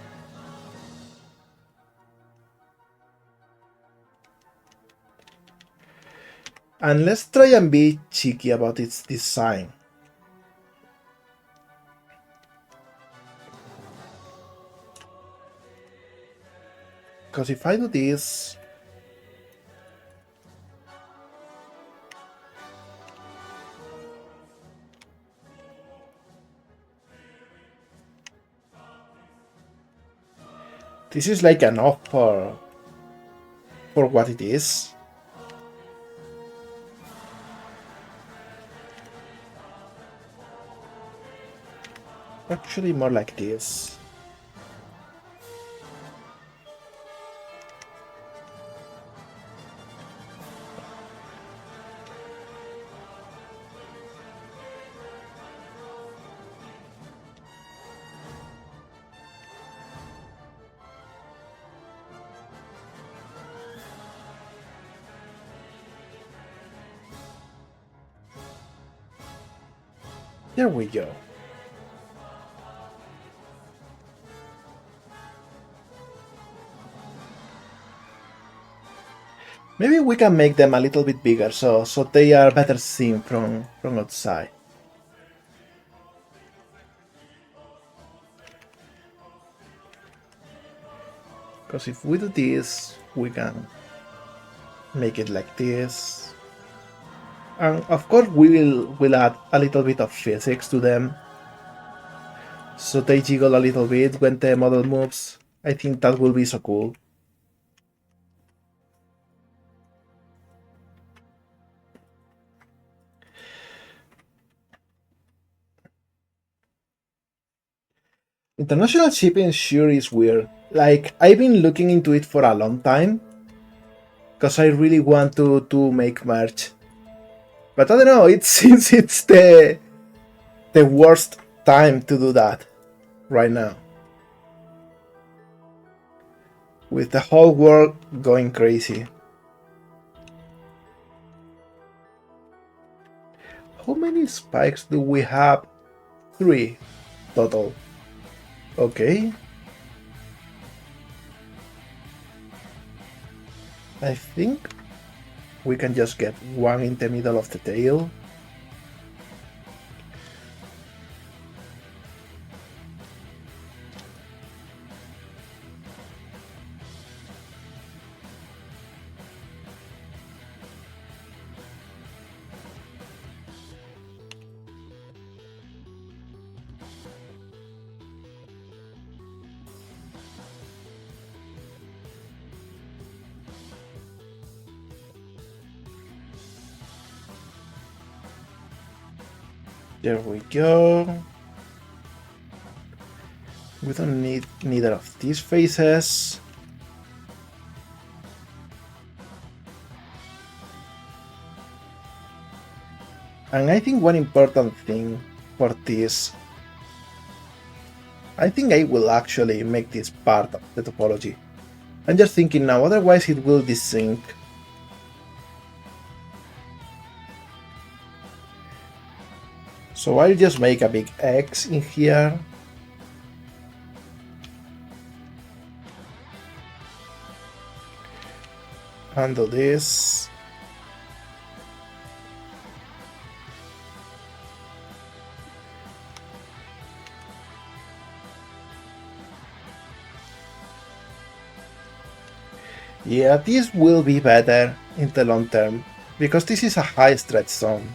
And let's try and be cheeky about its design. Because if I do this, this is like enough for what it is. Actually, more like this. There we go. Maybe we can make them a little bit bigger so they are better seen from outside. Because if we do this, we can make it like this. And of course we'll add a little bit of physics to them. So they jiggle a little bit when the model moves. I think that will be so cool. International shipping sure is weird. Like, I've been looking into it for a long time. because I really want to make merch. But I don't know, it seems it's the worst time to do that right now. With the whole world going crazy. How many spikes do we have? 3 total. Okay. I think we can just get one in the middle of the tail. There we go. We don't need neither of these faces. And I think one important thing for this, I think I will actually make this part of the topology. I'm just thinking now, otherwise it will desync. So I'll just make a big X in here. Handle this. Yeah, this will be better in the long term, because this is a high stretch zone.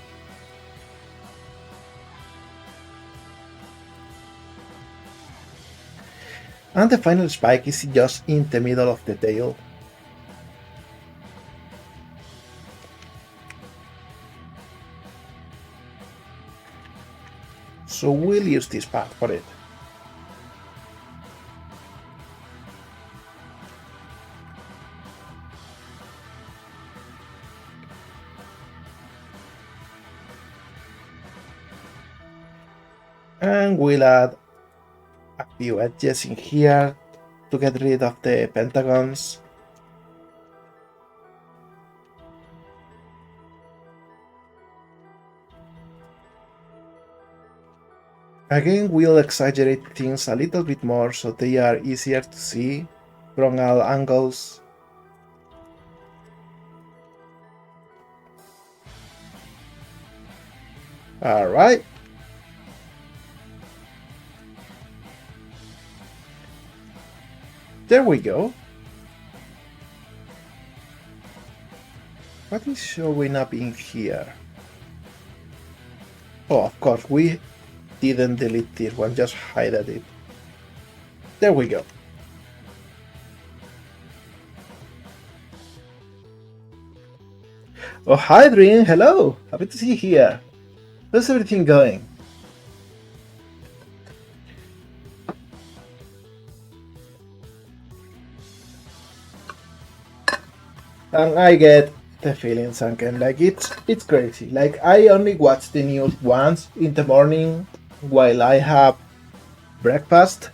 And the final spike is just in the middle of the tail. So we'll use this path for it. And we'll add a few edges in here to get rid of the pentagons. Again, we'll exaggerate things a little bit more so they are easier to see from all angles. Alright. There we go. What is showing up in here? Oh, of course, we didn't delete this one, just hide it. There we go. Oh, hi Dream, hello! Happy to see you here. How's everything going? And I get the feeling, Sunken, like it's crazy. Like I only watch the news once in the morning while I have breakfast.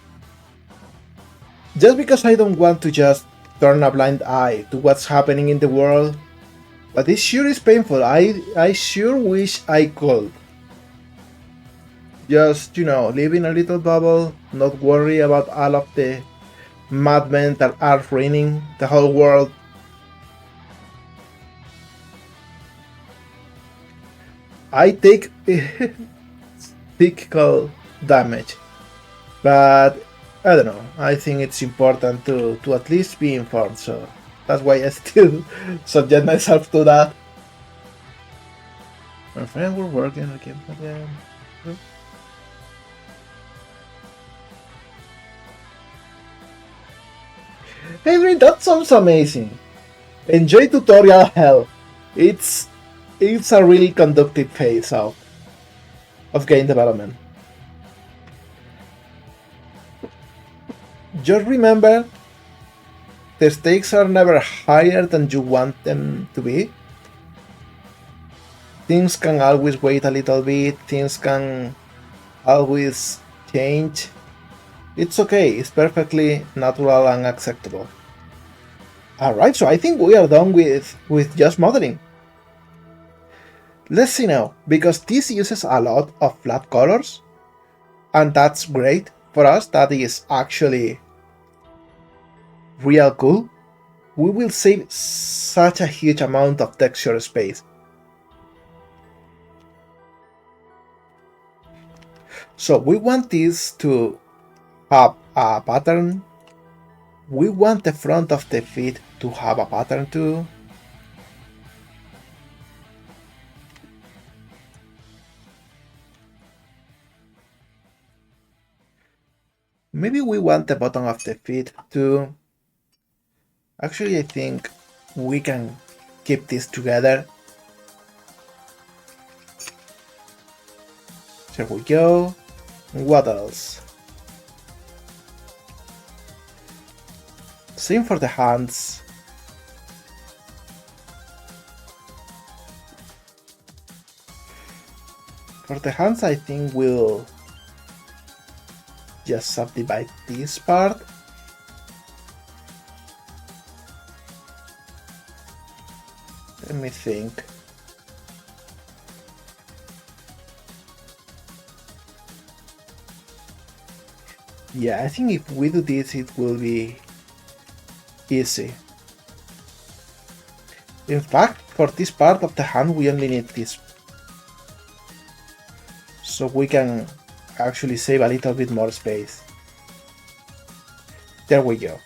Just because I don't want to just turn a blind eye to what's happening in the world. But it sure is painful. I sure wish I could. Just, live in a little bubble, not worry about all of the madmen that are ruining the whole world. I take physical damage, but I don't know. I think it's important to at least be informed, so that's why I still subject myself to that. My friend, we're working again. Henry, that sounds amazing. Enjoy tutorial hell. It's a really conductive phase of game development. Just remember the stakes are never higher than you want them to be. Things can always wait a little bit, things can always change. It's okay, it's perfectly natural and acceptable. Alright, so I think we are done with just modeling. Let's see now, because this uses a lot of flat colors, and that's great for us, that is actually real cool. We will save such a huge amount of texture space. So we want this to have a pattern. We want the front of the feet to have a pattern too. Maybe we want the bottom of the feet too. Actually, I think we can keep this together. There we go. What else? Same for the hands. For the hands, I think we'll just subdivide this part. Let me think. Yeah, I think if we do this, it will be easy. In fact, for this part of the hand, we only need this. So we can actually save a little bit more space. There we go.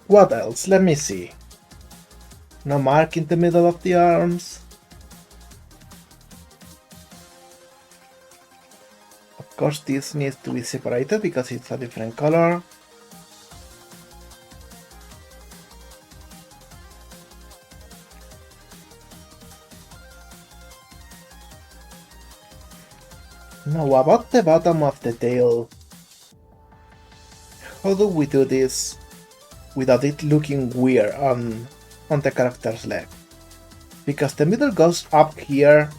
What else? Let me see. No mark in the middle of the arms. Of course, this needs to be separated because it's a different color. Now about the bottom of the tail. How do we do this without it looking weird on the character's leg? Because the middle goes up here,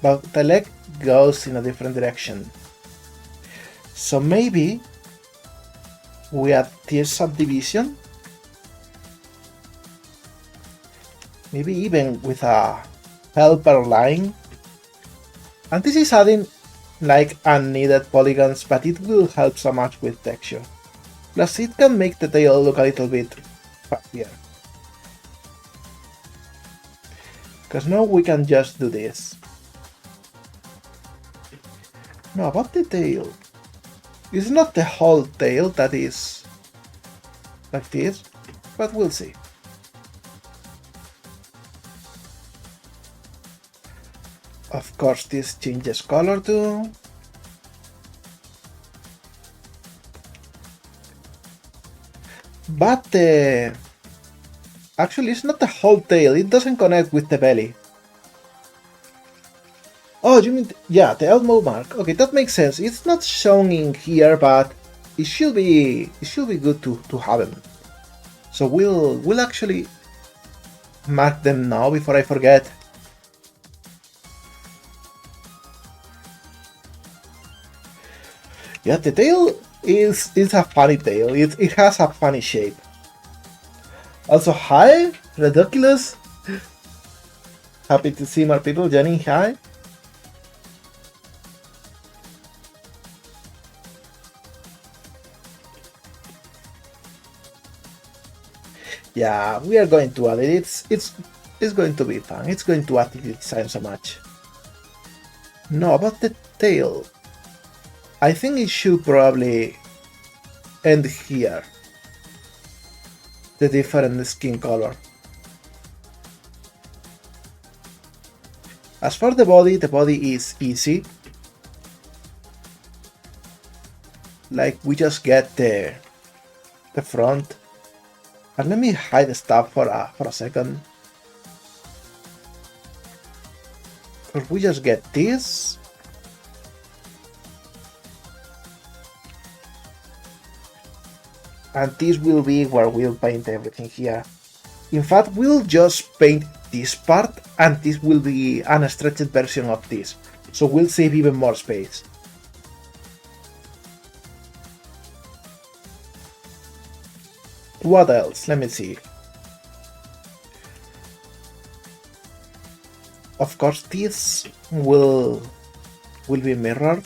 but the leg goes in a different direction. So maybe we add this subdivision, maybe even with a helper line. And this is adding like unneeded polygons, but it will help so much with texture. Plus it can make the tail look a little bit fuzzier. Because now we can just do this. Now about the tail. It's not the whole tail that is like this, but we'll see. Of course, this changes color too. But actually, it's not the whole tail. It doesn't connect with the belly. Oh, you mean yeah, the elbow mark. Okay, that makes sense. It's not shown in here, but it should be good to have them. So we'll actually mark them now before I forget. Yeah, the tail is a funny tail. It has a funny shape. Also, hi, ridiculous. Happy to see more people joining. Hi. Yeah, we are going to add it. It's going to be fun. It's going to add to the design so much. No, about the tail. I think it should probably end here. The different skin color. As for the body is easy. Like we just get the front. And let me hide the stuff for a second. Because we just get this. and this will be where we'll paint everything here. In fact, we'll just paint this part, and this will be an stretched version of this, so we'll save even more space. What else? Let me see. Of course, this will be mirrored.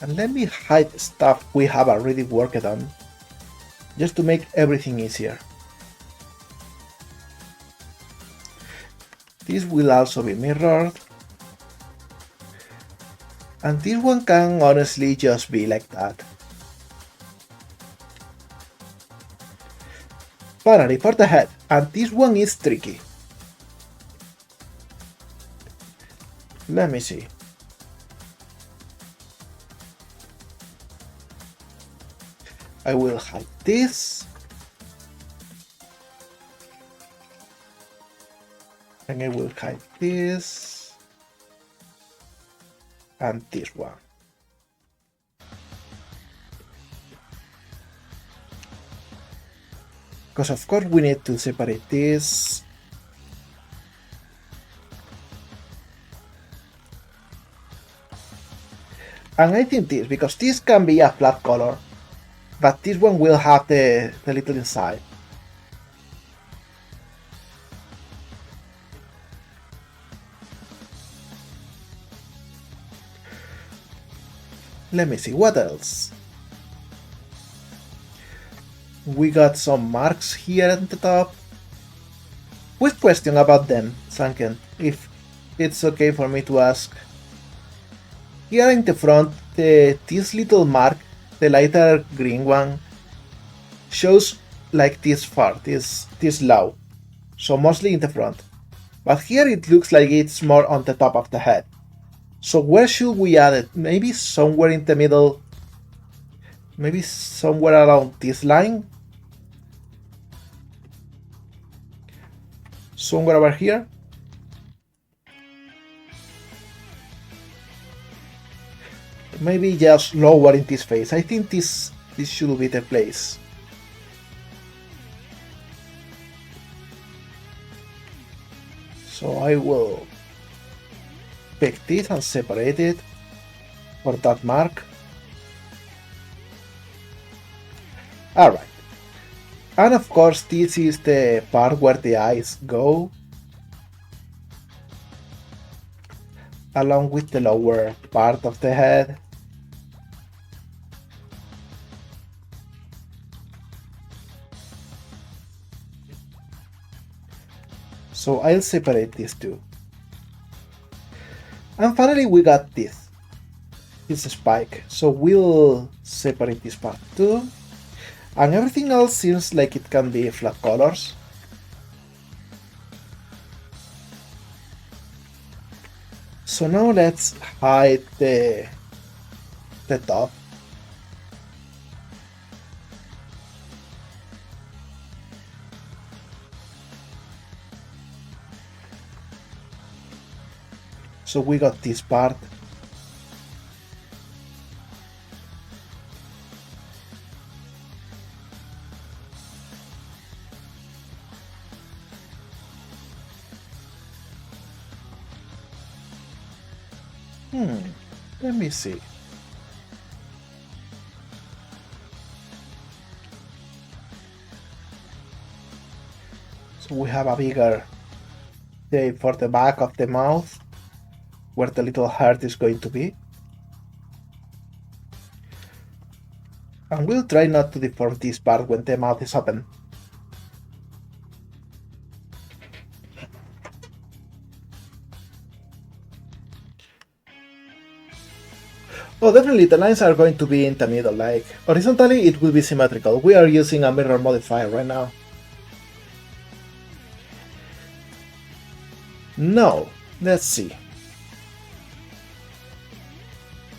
And let me hide stuff we have already worked on, just to make everything easier. This will also be mirrored. And this one can honestly just be like that. Finally, for the head, and this one is tricky. Let me see. I will hide this. And I will hide this. And this one. Because of course we need to separate this. And I think this, because this can be a flat color, but this one will have the little inside. Let me see, what else? We got some marks here at the top. Quick question about them, Sunken, if it's okay for me to ask. Here in the front, this little mark, the lighter green one, shows like this far, this low, so mostly in the front. But here it looks like it's more on the top of the head. So where should we add it? Maybe somewhere in the middle? Maybe somewhere around this line? Somewhere over here? Maybe just lower in this face. I think this should be the place. So I will pick this and separate it for that mark. Alright. And of course this is the part where the eyes go, along with the lower part of the head. So I'll separate these two. And finally we got this spike, so we'll separate this part too. And everything else seems like it can be flat colors. So now let's hide the top. So we got this part. Let me see. So we have a bigger shape for the back of the mouth, where the little heart is going to be. And we'll try not to deform this part when the mouth is open. Oh, definitely the lines are going to be in the middle, like horizontally it will be symmetrical. We are using a mirror modifier right now. No, let's see.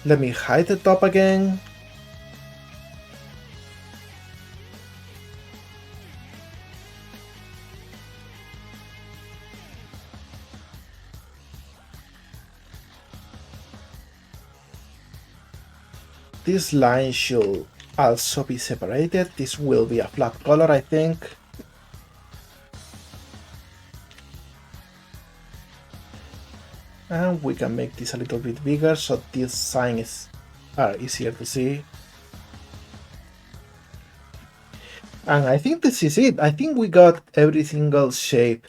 Let me hide the top again. This line should also be separated. This will be a flat color, I think. And we can make this a little bit bigger so these signs are easier to see. And I think this is it. I think we got every single shape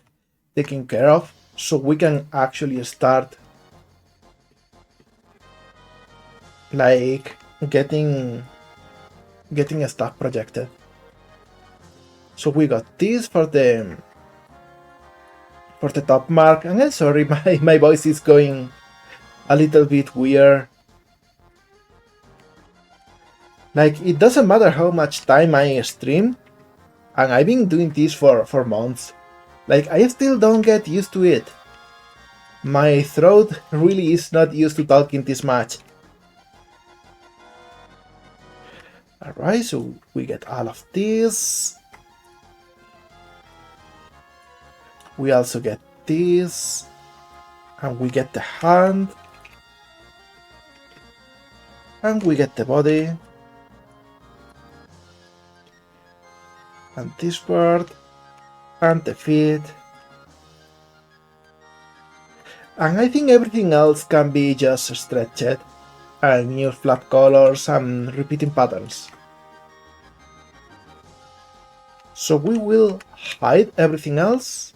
taken care of, so we can actually start like getting stuff projected. So we got this for the top mark, and I'm sorry, my voice is going a little bit weird. Like, it doesn't matter how much time I stream, and I've been doing this for months. Like, I still don't get used to it. My throat really is not used to talking this much. Alright, so we get all of this. We also get this. And we get the hand. And we get the body. And this part. And the feet. And I think everything else can be just stretched and use flat colors and repeating patterns. So we will hide everything else.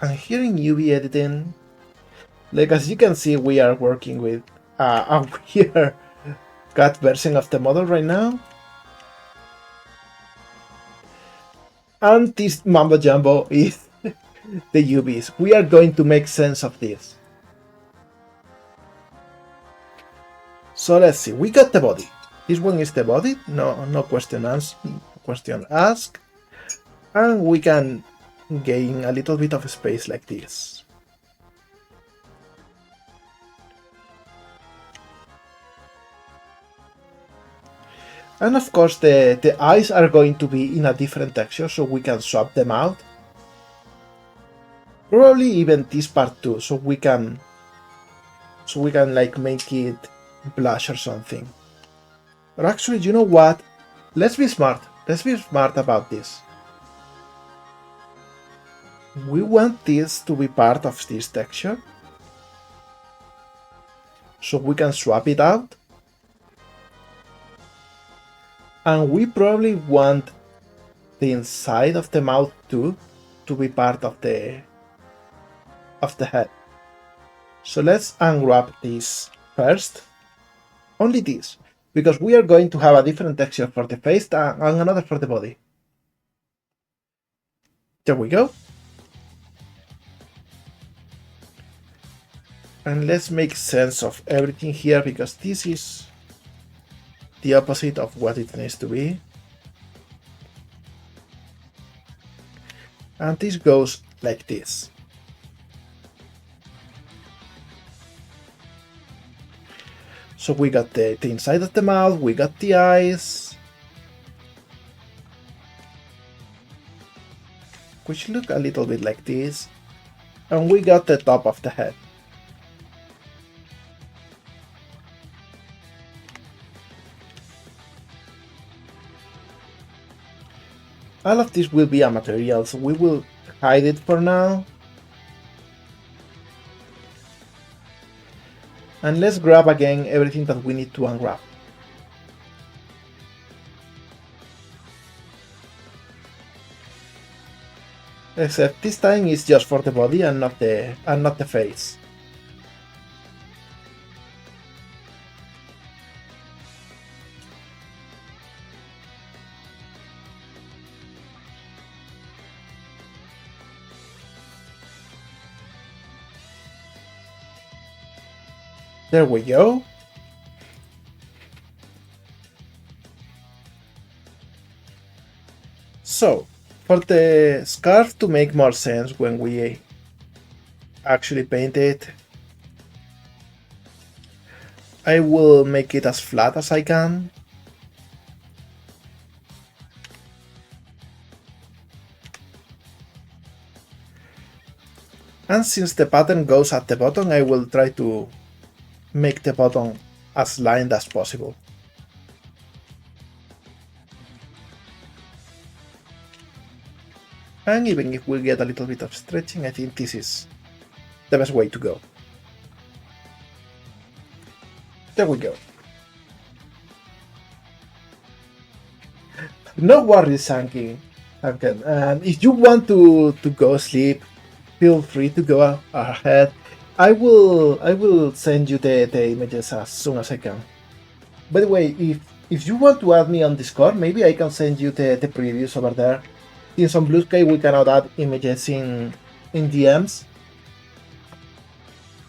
And here in UV editing, like as you can see, we are working with a weird cut version of the model right now. And this mambo jumbo is the UVs. We are going to make sense of this. So let's see, we got the body. This one is the body, no question asked. And we can gain a little bit of space like this. And of course the eyes are going to be in a different texture, so we can swap them out. Probably even this part too, so we can like make it blush or something. But actually, you know what? Let's be smart. Let's be smart about this. We want this to be part of this texture, so we can swap it out. And we probably want the inside of the mouth too to be part of the head. So let's unwrap this first. Only this, because we are going to have a different texture for the face and another for the body. There we go. And let's make sense of everything here, because this is the opposite of what it needs to be. And this goes like this. So we got the inside of the mouth, we got the eyes, which look a little bit like this, and we got the top of the head. All of this will be a material, so we will hide it for now. And let's grab again everything that we need to unwrap. Except this time it's just for the body and not the face. There we go. So, for the scarf to make more sense when we actually paint it, I will make it as flat as I can. And since the pattern goes at the bottom, I will try to make the bottom as lined as possible. And even if we get a little bit of stretching, I think this is the best way to go. There we go. No worries, Sankin. And if you want to go sleep, feel free to go ahead. I will send you the images as soon as I can. By the way, if you want to add me on Discord, maybe I can send you the previews over there. In some Blue Sky we cannot add images in DMs.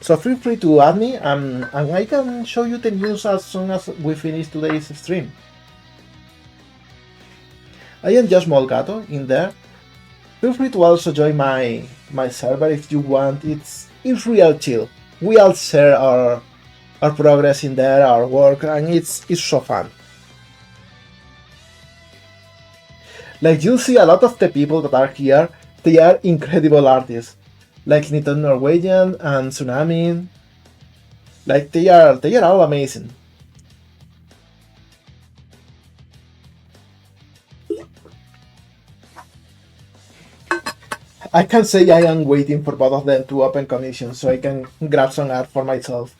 So feel free to add me and I can show you the news as soon as we finish today's stream. I am just Molgato in there. Feel free to also join my server if you want. It's real chill. We all share our progress in there, our work, and it's so fun. Like you'll see a lot of the people that are here, they are incredible artists. Like Nito Norwegian and Tsunami. Like they are all amazing. I can say I am waiting for both of them to open commissions so I can grab some art for myself.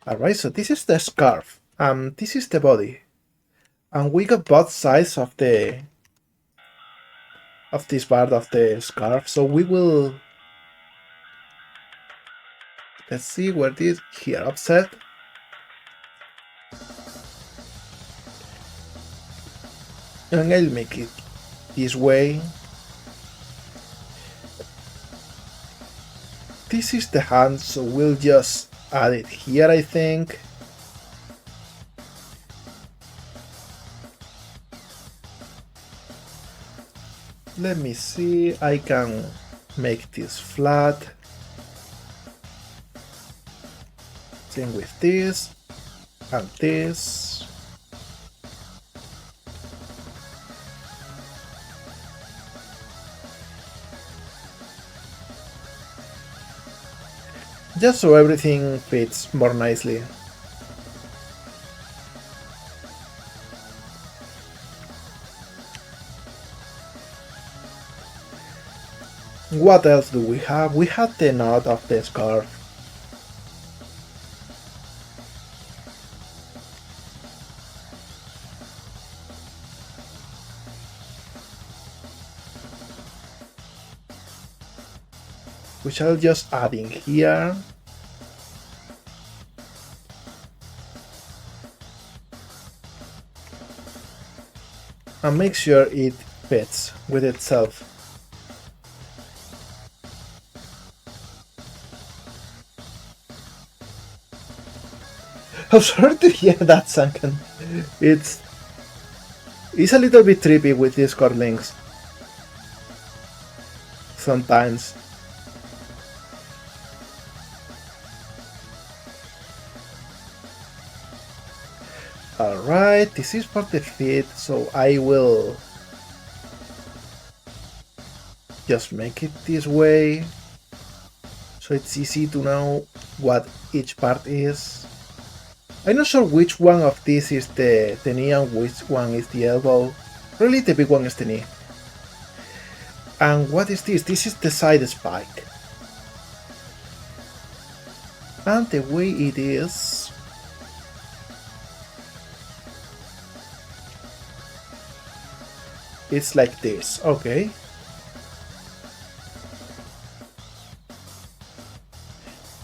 Alright, so this is the scarf. This is the body. And we got both sides of this part of the scarf, so we will... Let's see where it is. Here, offset. And I'll make it this way. This is the hand, so we'll just add it here, I think. Let me see, I can make this flat. Same with this and this. Just so everything fits more nicely. What else do we have? We have the knot of the scarf. Which I'll just add in here. And make sure it fits with itself. I'm sorry to hear that, Sunken. It's a little bit trippy with Discord links. Sometimes. Alright, this is for the feet, so I will just make it this way so it's easy to know what each part is. I'm not sure which one of these is the knee and which one is the elbow. Really the big one is the knee. And what is this? This is the side spike. And the way it is... it's like this, okay.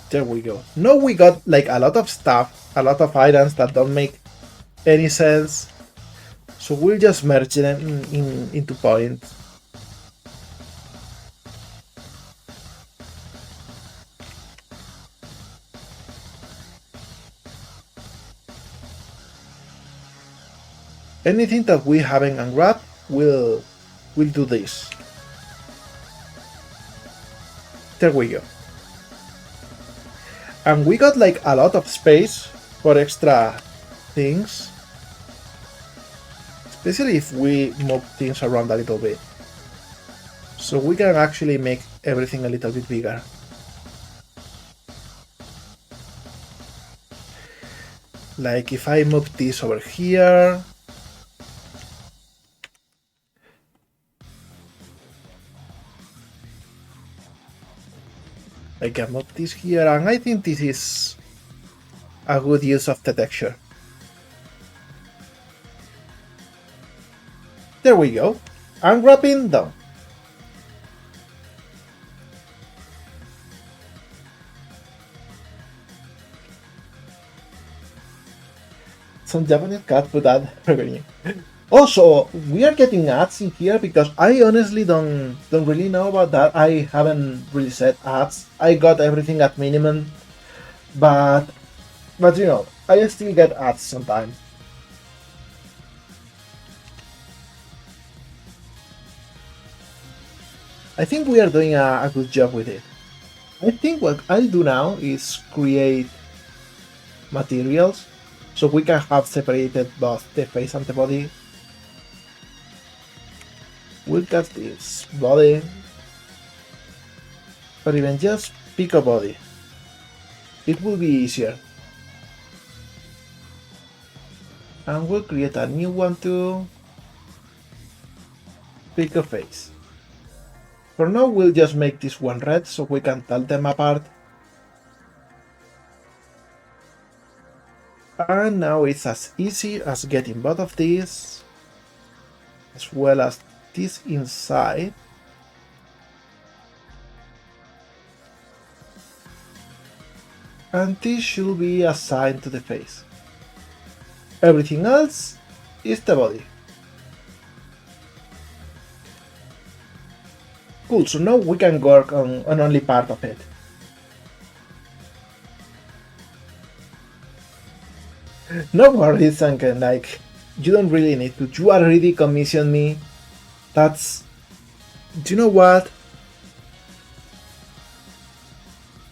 There we go. Now we got like a lot of stuff, a lot of items that don't make any sense. So we'll just merge them into points. Anything that we haven't unwrapped, we'll do this. There we go. And we got like a lot of space for extra things. Especially if we move things around a little bit. So we can actually make everything a little bit bigger. Like if I move this over here, I can move this here, and I think this is a good use of the texture. There we go. Unwrapping done. Some Japanese cat put ad revenue. Also, we are getting ads in here because I honestly don't really know about that. I haven't really set ads. I got everything at minimum, but you know, I still get ads sometimes. I think we are doing a good job with it. I think what I'll do now is create materials so we can have separated both the face and the body. We'll cut this body, or even just pick a body. It will be easier. And we'll create a new one too. Pick a face. For now, we'll just make this one red so we can tell them apart. And now it's as easy as getting both of these, as well as this inside. And this should be assigned to the face. Everything else is the body. Cool, so now we can work on only part of it. No worries, Sunken, like, you don't really need to. You already commissioned me. That's... Do you know what?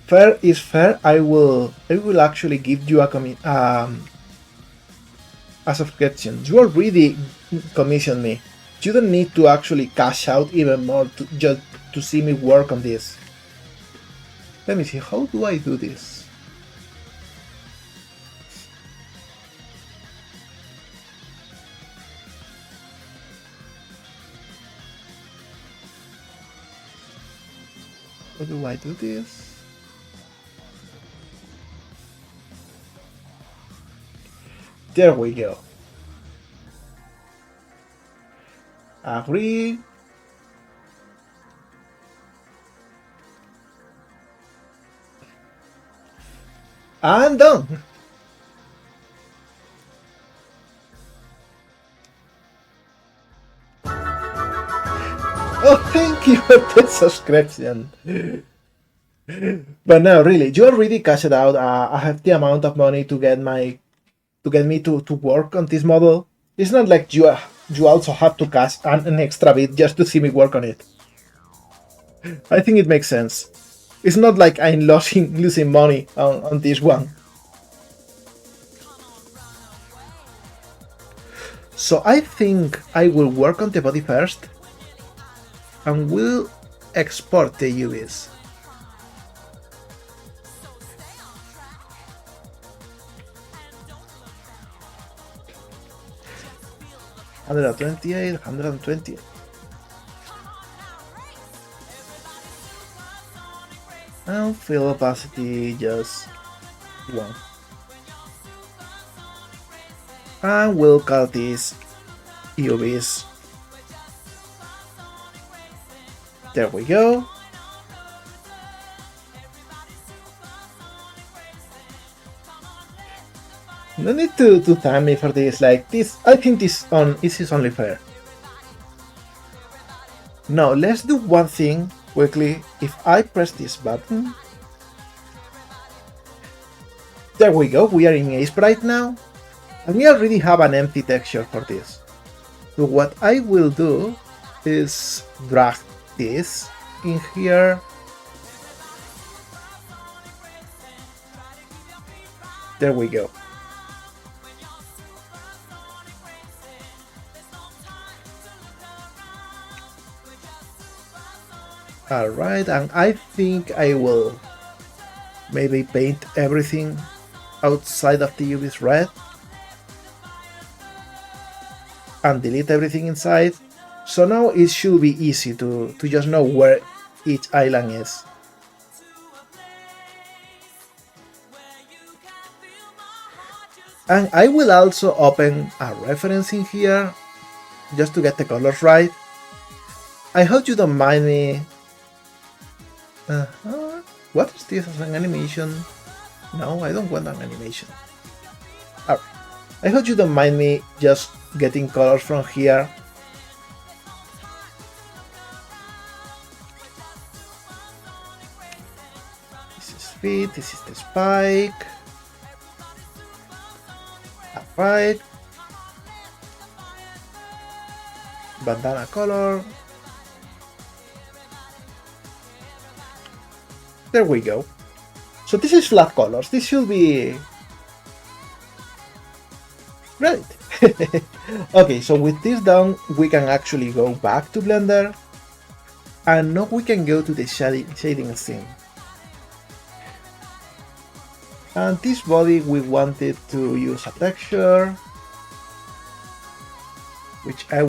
Fair is fair. I will actually give you a subscription. You already commissioned me. You don't need to actually cash out even more just to see me work on this. Let me see, how do I do this? How do I do this? There we go. Agree. And done. Oh, thank you for the subscription. But no, really, you already cashed out a hefty amount of money to get me to work on this model. It's not like you also have to cash an extra bit just to see me work on it. I think it makes sense. It's not like I'm losing money on this one. So I think I will work on the body first, and we'll export the UVs. $128, $120. And fill opacity just 1. And we'll call these UVs. There we go. No need to thank me for this, like this. I think this is only fair. Now let's do one thing quickly. If I press this button, there we go. We are in Sprite now, and we already have an empty texture for this. So what I will do is drag this in here. There we go. Alright, and I think I will maybe paint everything outside of the UV is red and delete everything inside. So now it should be easy to just know where each island is. And I will also open a reference in here just to get the colors right. I hope you don't mind me. What is this as an animation? No, I don't want an animation. Alright. I hope you don't mind me just getting colors from here. This is feet, this is the spike. Alright. Bandana color. There we go. So this is flat colors. This should be right. Okay, so with this done, we can actually go back to Blender, and now we can go to the shading scene. And this body, we wanted to use a texture, which I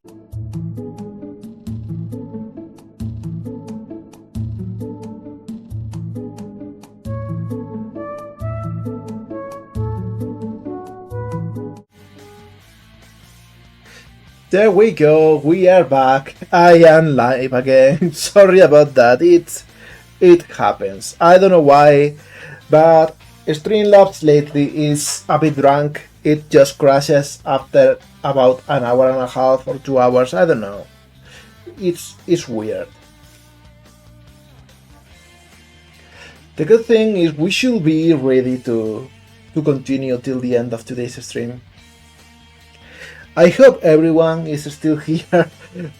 There we go, we are back. I am live again. Sorry about that. It happens. I don't know why, but Streamlabs lately is a bit drunk. It just crashes after about an hour and a half or 2 hours. I don't know. It's weird. The good thing is we should be ready to continue till the end of today's stream. I hope everyone is still here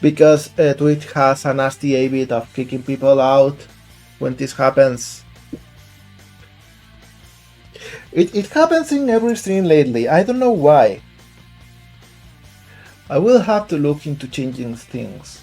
because Twitch has a nasty habit of kicking people out when this happens. It happens in every stream lately, I don't know why. I will have to look into changing things.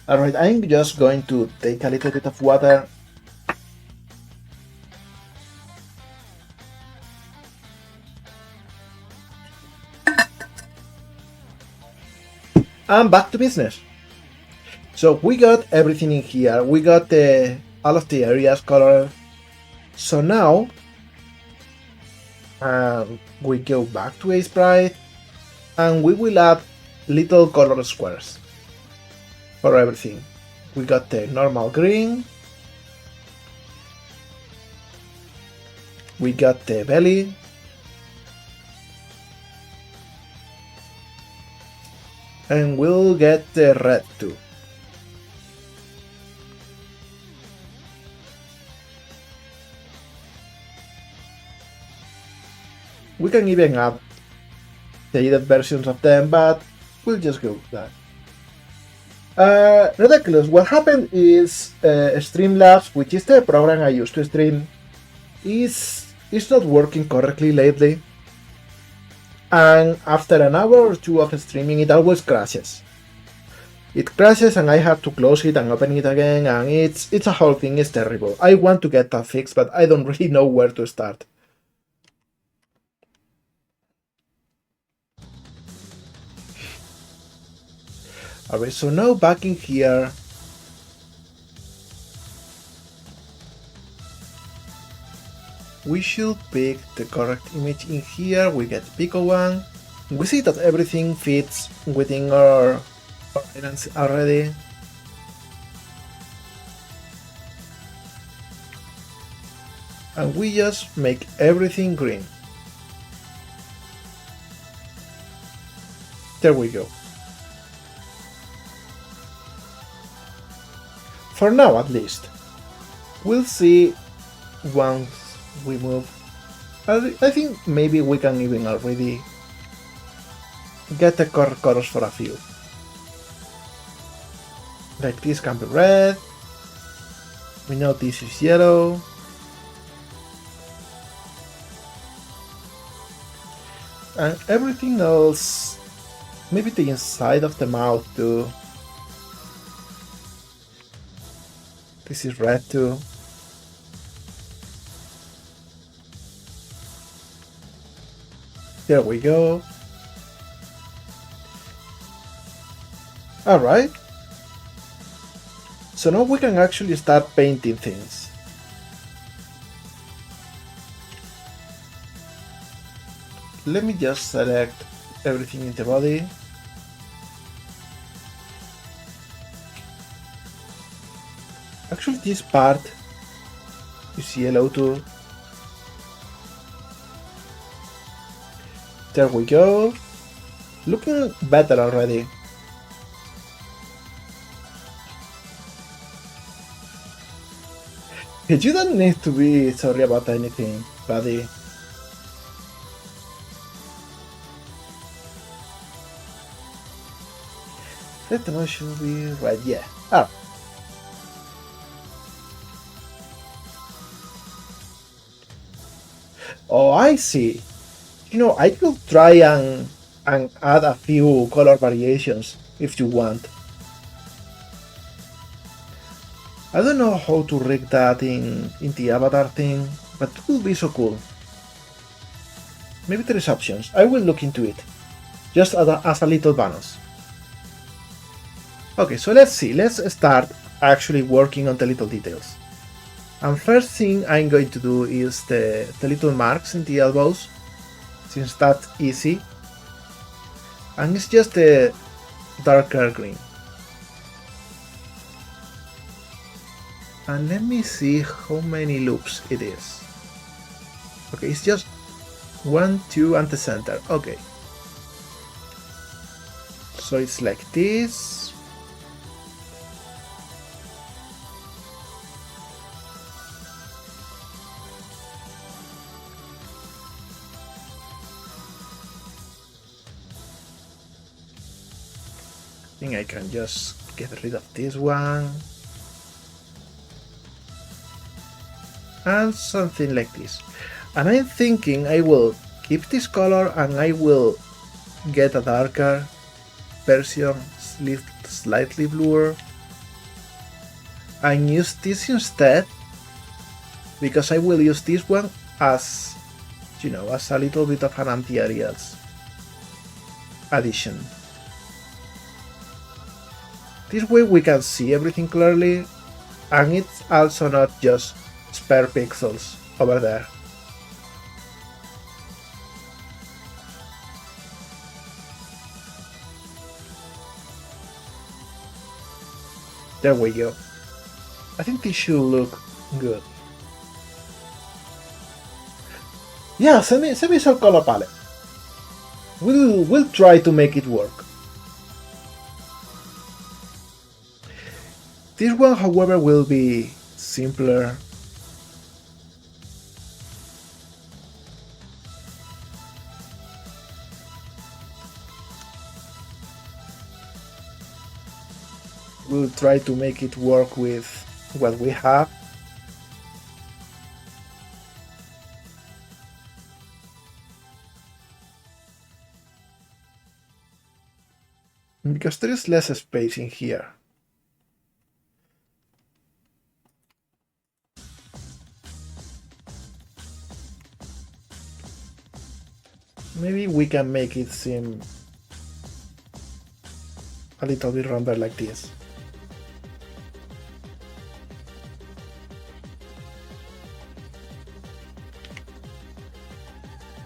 Alright, I'm just going to take a little bit of water. And back to business. So we got everything in here. We got all of the areas colored. So now we go back to a sprite and we will add little color squares for everything. We got the normal green, we got the belly, and we'll get the red too. We can even add shaded versions of them, but we'll just go with that. Ridiculous. What happened is Streamlabs, which is the program I use to stream, is not working correctly lately. And after an hour or two of streaming, it always crashes. It crashes and I have to close it and open it again, and it's a whole thing. It's terrible. I want to get that fixed, but I don't really know where to start. Alright, so now back in here, we should pick the correct image in here. We get Pico one. We see that everything fits within our islands already. And we just make everything green. There we go. For now, at least. We'll see once we move. I think maybe we can even already get the correct colors for a few. Like this can be red. We know this is yellow. And everything else, maybe the inside of the mouth too. This is red too. There we go. Alright. So now we can actually start painting things. Let me just select everything in the body. Actually, this part is yellow too. There we go. Looking better already. You don't need to be sorry about anything, buddy. Let the motion be right, yeah. Ah. Oh, I see. You know, I could try and add a few color variations if you want. I don't know how to rig that in the avatar thing, but it would be so cool. Maybe there is options. I will look into it. Just as a little bonus. Okay, so let's see. Let's start actually working on the little details. And first thing I'm going to do is the little marks in the elbows, since that's easy. And it's just a darker green. And let me see how many loops it is. Okay, it's just 1, 2, and the center. Okay. So it's like this. I think I can just get rid of this one. And something like this. And I'm thinking I will keep this color and I will get a darker version, slightly bluer, and use this instead, because I will use this one as, you know, as a little bit of an anti-alias addition. This way we can see everything clearly, and it's also not just spare pixels over there. There we go. I think this should look good. Yeah, send me some color palette. We'll try to make it work. This one, however, will be simpler. We'll try to make it work with what we have. Because there is less space in here. Maybe we can make it seem a little bit rounder like this.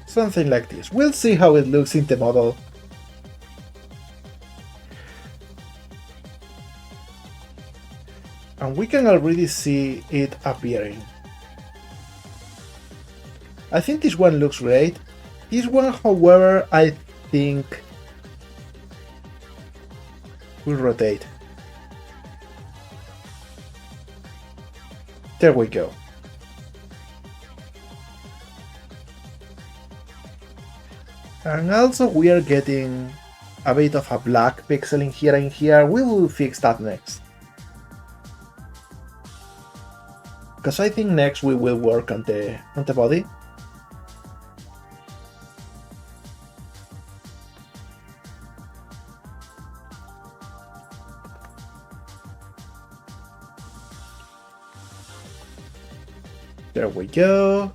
Something like this. We'll see how it looks in the model. And we can already see it appearing. I think this one looks great. This one, however, I think will rotate. There we go. And also we are getting a bit of a black pixel in here and here. We will fix that next. Because I think next we will work on the body. There we go.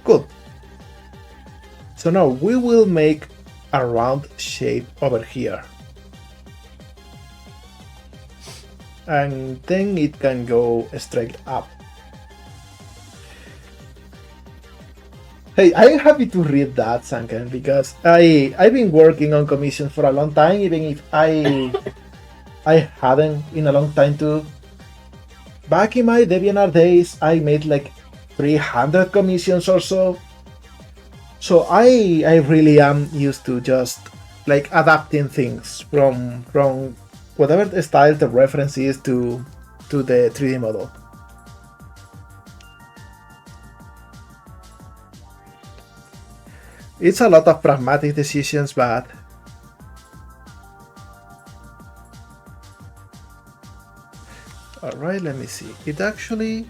Good. So now we will make a round shape over here. And then it can go straight up. Hey, I'm happy to read that, Sanken, because I've been working on commissions for a long time, even if I hadn't in a long time too. Back in my DeviantArt days, I made like 300 commissions or so. So I really am used to just like adapting things from whatever the style the reference is to the 3D model. It's a lot of pragmatic decisions, but alright, let me see. It actually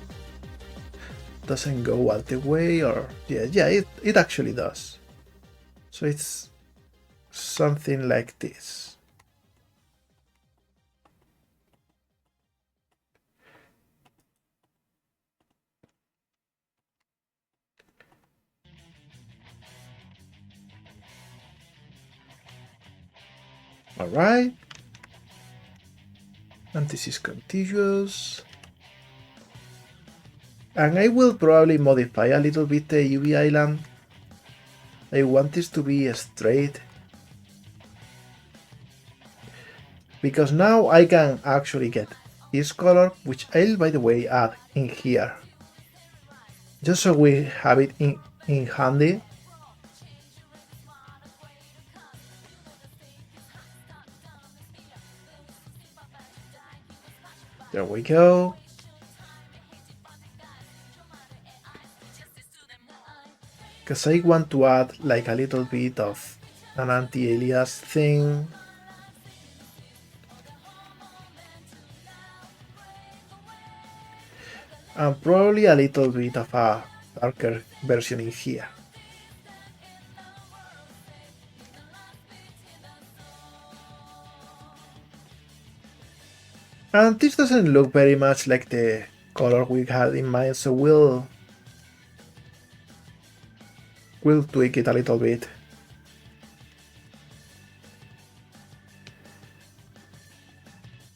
doesn't go all the way, or yeah, it actually does. So it's something like this. Alright. And this is contiguous. And I will probably modify a little bit the UV island. I want this to be straight, because now I can actually get this color, which I'll by the way add in here, just so we have it in handy. There we go. Because I want to add like a little bit of an anti-alias thing. And probably a little bit of a darker version in here. And this doesn't look very much like the color we had in mind, so we'll tweak it a little bit.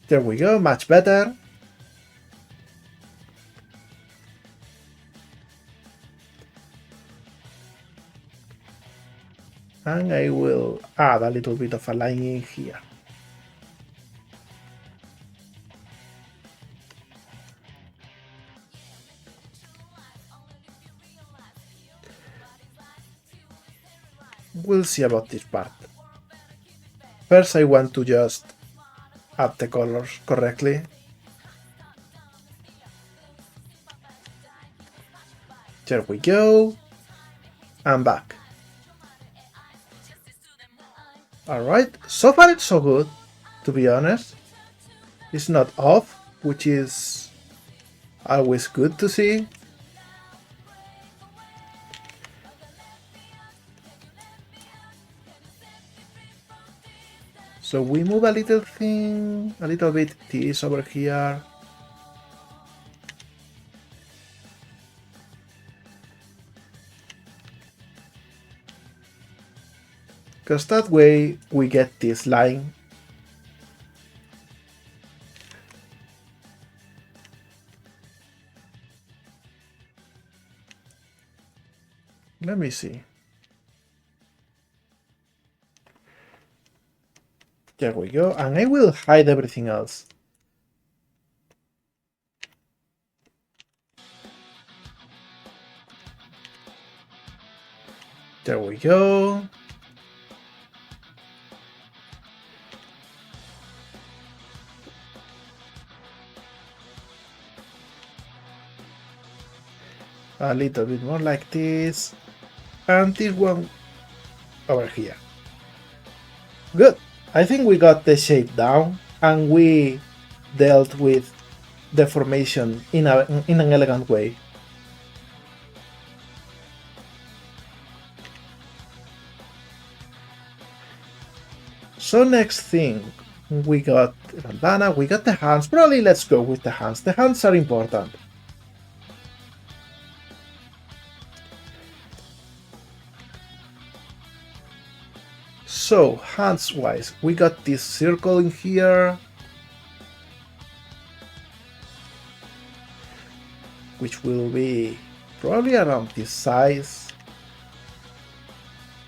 There we go, much better. And I will add a little bit of a line in here. We'll see about this part. First I want to just add the colors correctly. There we go. And back. Alright, so far it's so good, to be honest. It's not off, which is always good to see. So we move a little thing, a little bit this over here. Because that way we get this line. Let me see. There we go, and I will hide everything else. There we go. A little bit more like this, and this one over here. Good. I think we got the shape down, and we dealt with deformation in an elegant way. So next thing, We got the bandana, we got the hands. Probably let's go with the hands. The hands are important. So, hands-wise, we got this circle in here, which will be probably around this size.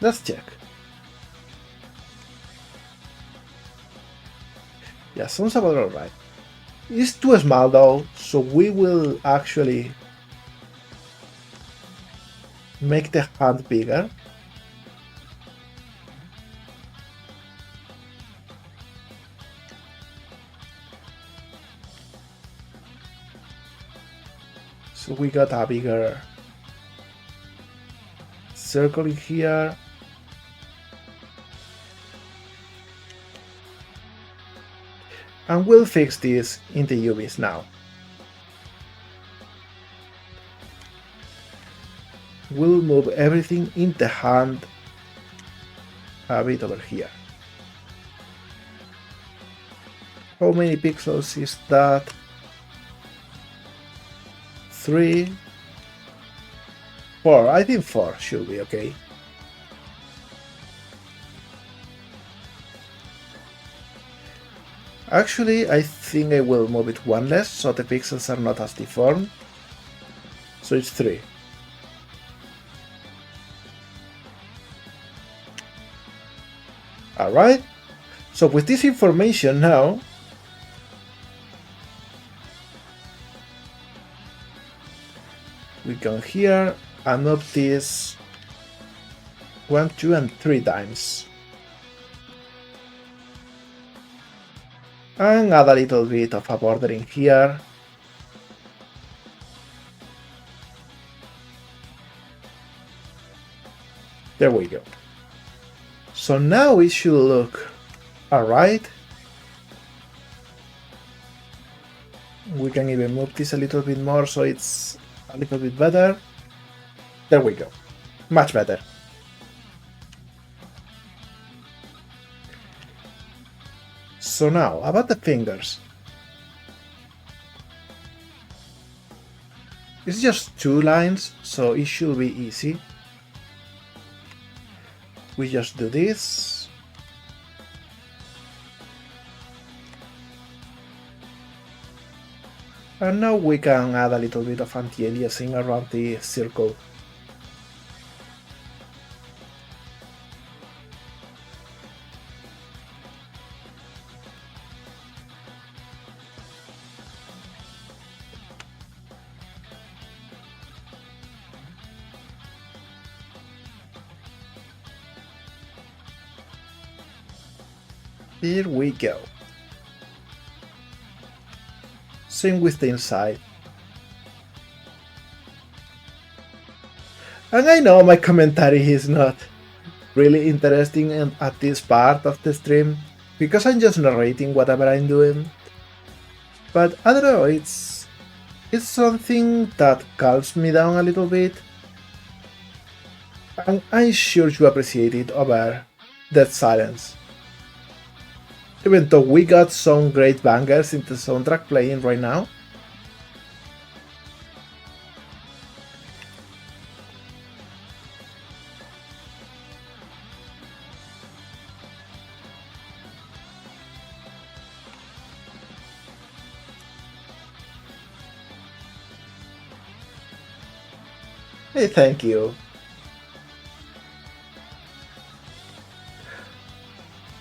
Let's check. Yeah, sounds about alright. It's too small though, so we will actually make the hand bigger. So we got a bigger circle in here. And we'll fix this in the UVs now. We'll move everything in the hand a bit over here. How many pixels is that? 3, 4. I think 4 should be okay. Actually, I think I will move it one less so the pixels are not as deformed. So it's 3. Alright, so with this information now, we come here and move this 1, 2, and 3 times. And add a little bit of a border in here. There we go. So now it should look alright. We can even move this a little bit more so it's a little bit better. There we go. Much better. So now, about the fingers. It's just 2 lines, so it should be easy. We just do this. And now we can add a little bit of anti-aliasing around the circle. Here we go. Same with the inside. And I know my commentary is not really interesting at this part of the stream, because I'm just narrating whatever I'm doing. But I don't know, it's something that calms me down a little bit. And I'm sure you appreciate it over that silence. Even though we got some great bangers in the soundtrack playing right now. Hey, thank you.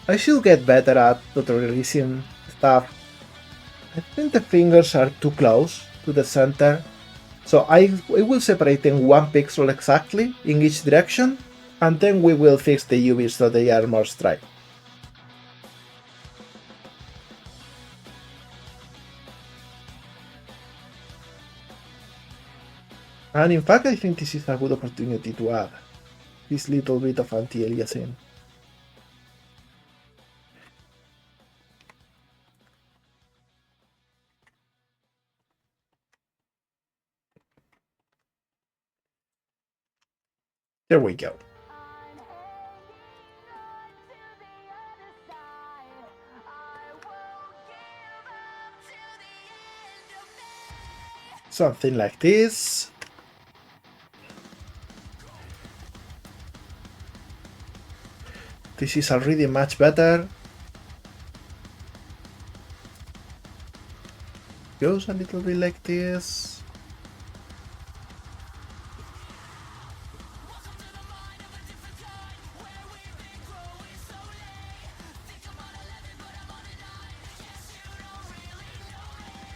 I should get better at tutorializing stuff. I think the fingers are too close to the center, so I will separate them 1 pixel exactly in each direction, and then we will fix the UVs so they are more straight. And in fact, I think this is a good opportunity to add this little bit of anti-aliasing. There we go. Something like this. This is already much better. Goes a little bit like this.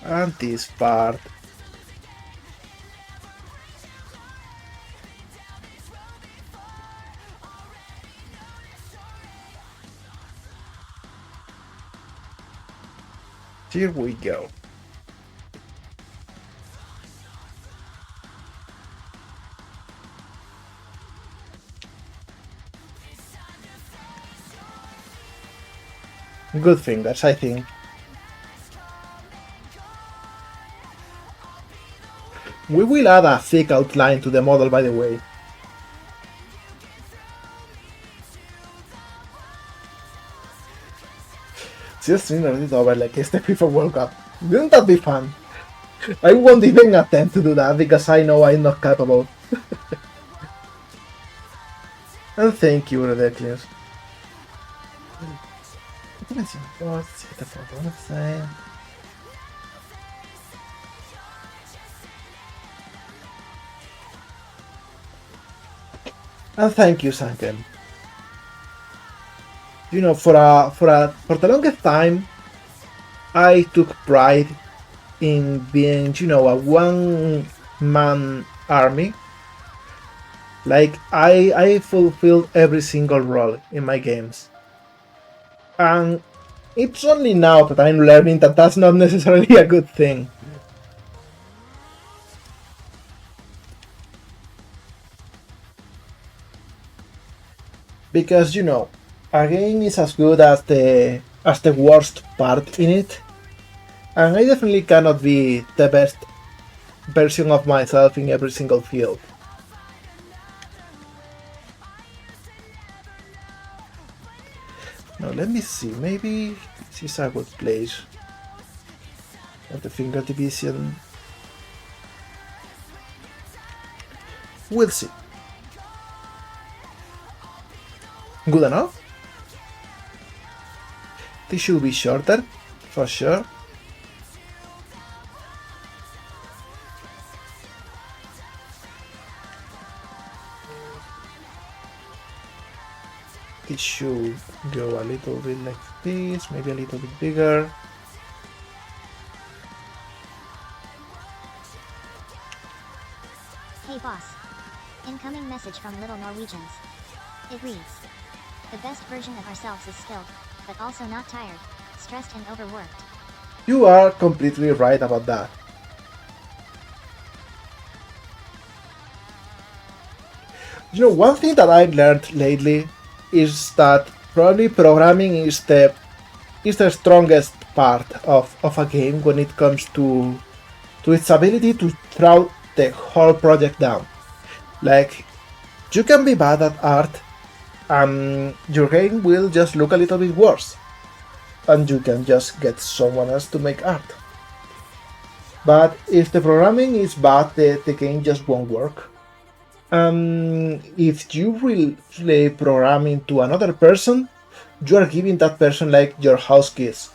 And this part. Here we go. Good fingers, I think. We will add a thick outline to the model, by the way. Just read it over like it's the FIFA World Cup. Wouldn't that be fun? I won't even attempt to do that because I know I'm not capable. And thank you, Ridiculous. And thank you, Sanken. You know, for the longest time, I took pride in being, you know, a one-man army. Like, I fulfilled every single role in my games. And it's only now that I'm learning that that's not necessarily a good thing. Because, you know, a game is as good as the worst part in it. And I definitely cannot be the best version of myself in every single field. Now let me see, maybe this is a good place for the finger division. We'll see. Good enough? This should be shorter, for sure. It should go a little bit like this, maybe a little bit bigger. Hey boss. Incoming message from Little Norwegians. It reads, the best version of ourselves is skilled, but also not tired, stressed and overworked. You are completely right about that. You know, one thing that I've learned lately is that probably programming is the strongest part of a game when it comes to its ability to throw the whole project down. Like, you can be bad at art and your game will just look a little bit worse. And you can just get someone else to make art. But if the programming is bad, the game just won't work. If you relay programming to another person, you are giving that person like your house keys.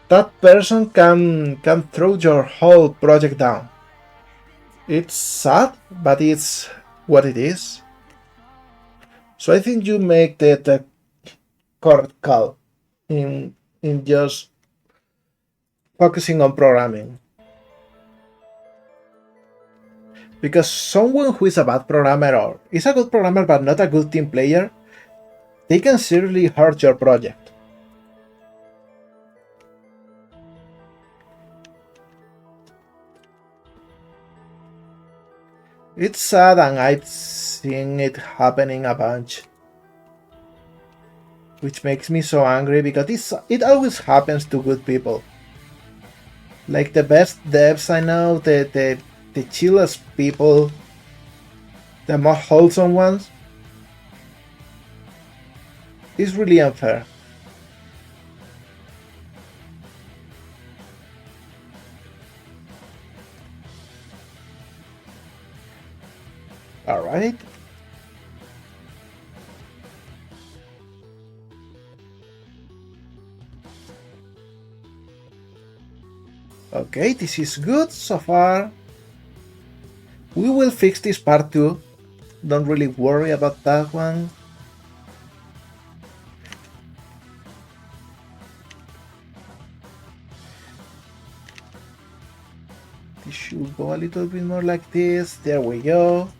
That person can throw your whole project down. It's sad, but it's what it is. So I think you make the correct call in just focusing on programming. Because someone who is a bad programmer or is a good programmer but not a good team player, they can seriously hurt your project. It's sad and I've seen it happening a bunch. Which makes me so angry because it always happens to good people. Like the best devs I know, the chillest people, the more wholesome ones. It's really unfair. Alright. Okay, this is good so far. We will fix this part too. Don't really worry about that one. This should go a little bit more like this. There we go.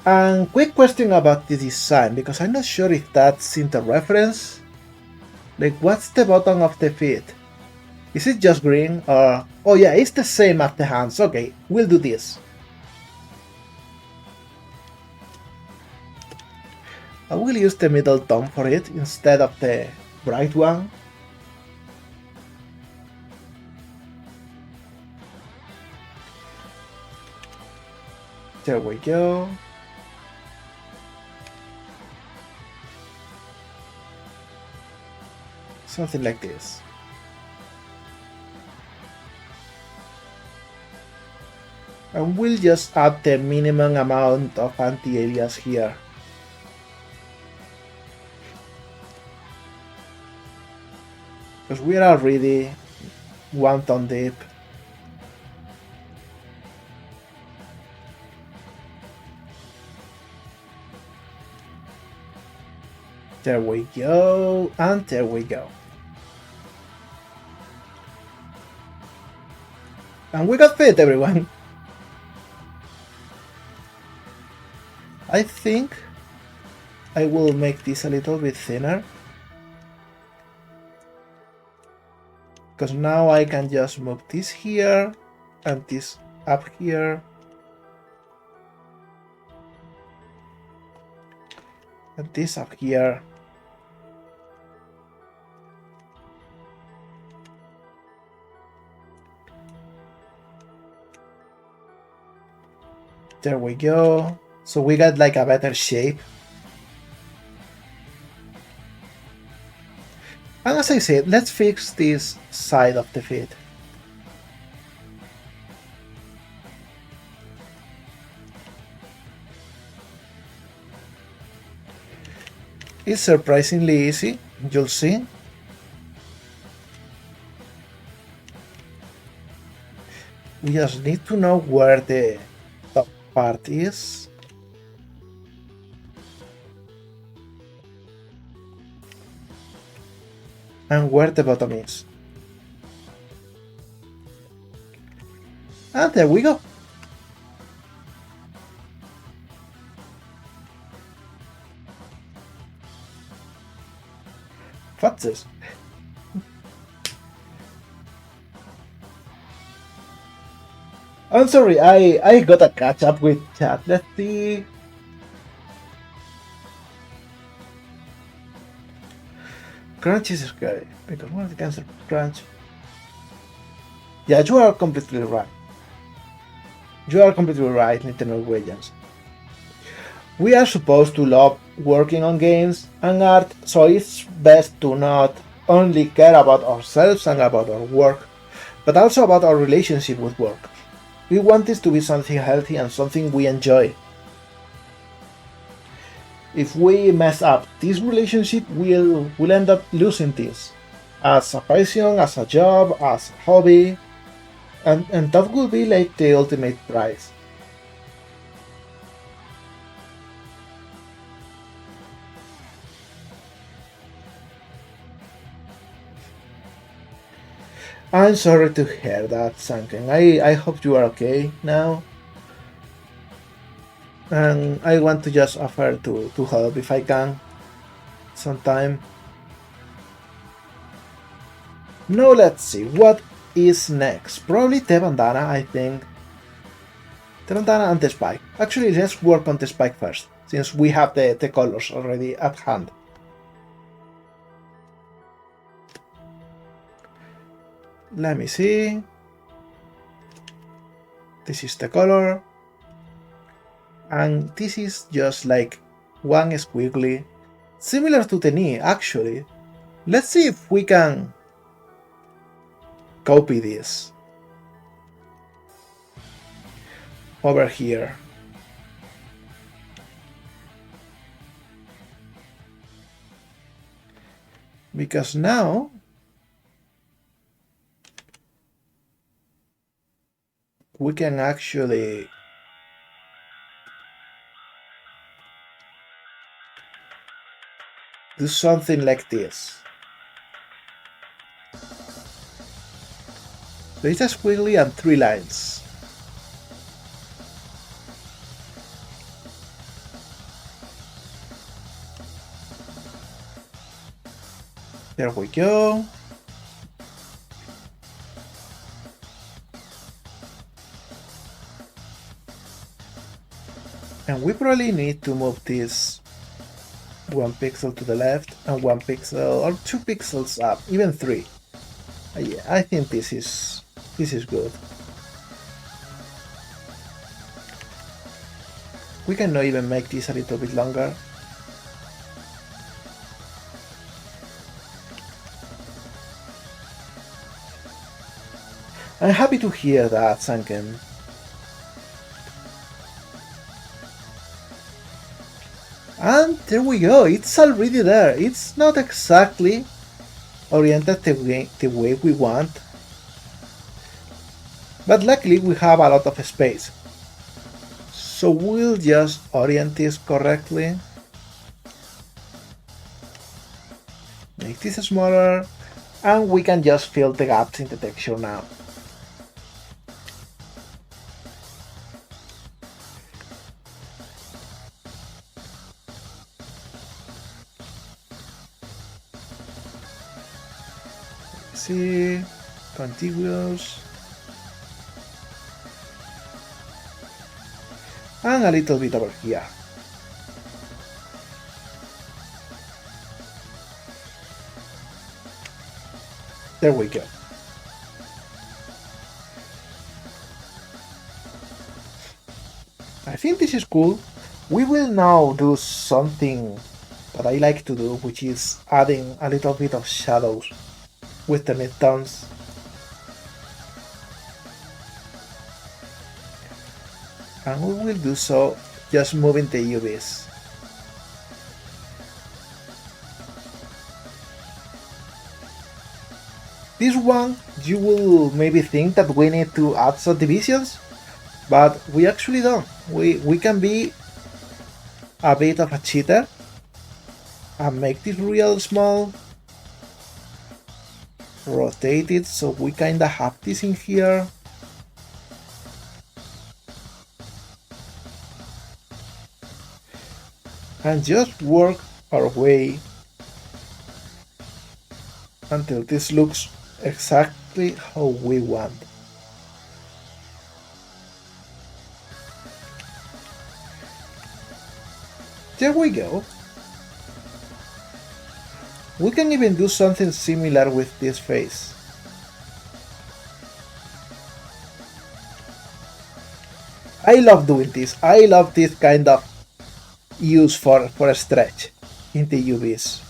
And quick question about the design, because I'm not sure if that's in the reference. Like, what's the bottom of the feet? Is it just green or... Oh yeah, it's the same as the hands. Okay, we'll do this. I will use the middle tone for it instead of the bright one. There we go. Something like this. And we'll just add the minimum amount of anti-alias here. Because we are already one tone deep. There we go, and there we go. And we got fit, everyone. I think I will make this a little bit thinner. Because now I can just move this here and this up here. And this up here. There we go. So we got like a better shape. And as I said, let's fix this side of the feet. It's surprisingly easy, you'll see. We just need to know where the top part is. And where the bottom is. And there we go. What's this? I'm sorry, I gotta catch up with chat. Let's see. Crunch is scary because one of the cancer crunch. Yeah, you are completely right. You are completely right, little Norwegians. We are supposed to love working on games and art, so it's best to not only care about ourselves and about our work, but also about our relationship with work. We want this to be something healthy and something we enjoy. If we mess up this relationship, we'll end up losing this. As a passion, as a job, as a hobby, and that would be like the ultimate prize. I'm sorry to hear that, Sanken. I hope you are okay now. And I want to just offer to help if I can sometime. Now let's see, what is next? Probably the bandana, I think. The bandana and the spike. Actually, let's work on the spike first, since we have the colors already at hand. Let me see. This is the color. And this is just like one squiggly. Similar to the knee, actually. Let's see if we can copy this over here. because now we can actually do something like this. So it's a squiggly and 3 lines. There we go. And we probably need to move this 1 pixel to the left and 1 pixel or 2 pixels up, even 3. Yeah, I think this is good. We can now even make this a little bit longer. I'm happy to hear that, Sanken. And there we go, it's already there. It's not exactly oriented the way we want, but luckily we have a lot of space. So we'll just orient this correctly. Make this smaller, and we can just fill the gaps in the texture now. See, contiguous, and a little bit over here. There we go. I think this is cool. We will now do something that I like to do, which is adding a little bit of shadows with the midtones. And we will do so just moving the UVs. This one, you will maybe think that we need to add subdivisions, but we actually don't. We can be a bit of a cheater and make this real small, rotate it so we kinda have this in here. And just work our way until this looks exactly how we want. There we go. We can even do something similar with this face. I love doing this. I love this kind of use for a stretch in the UVs.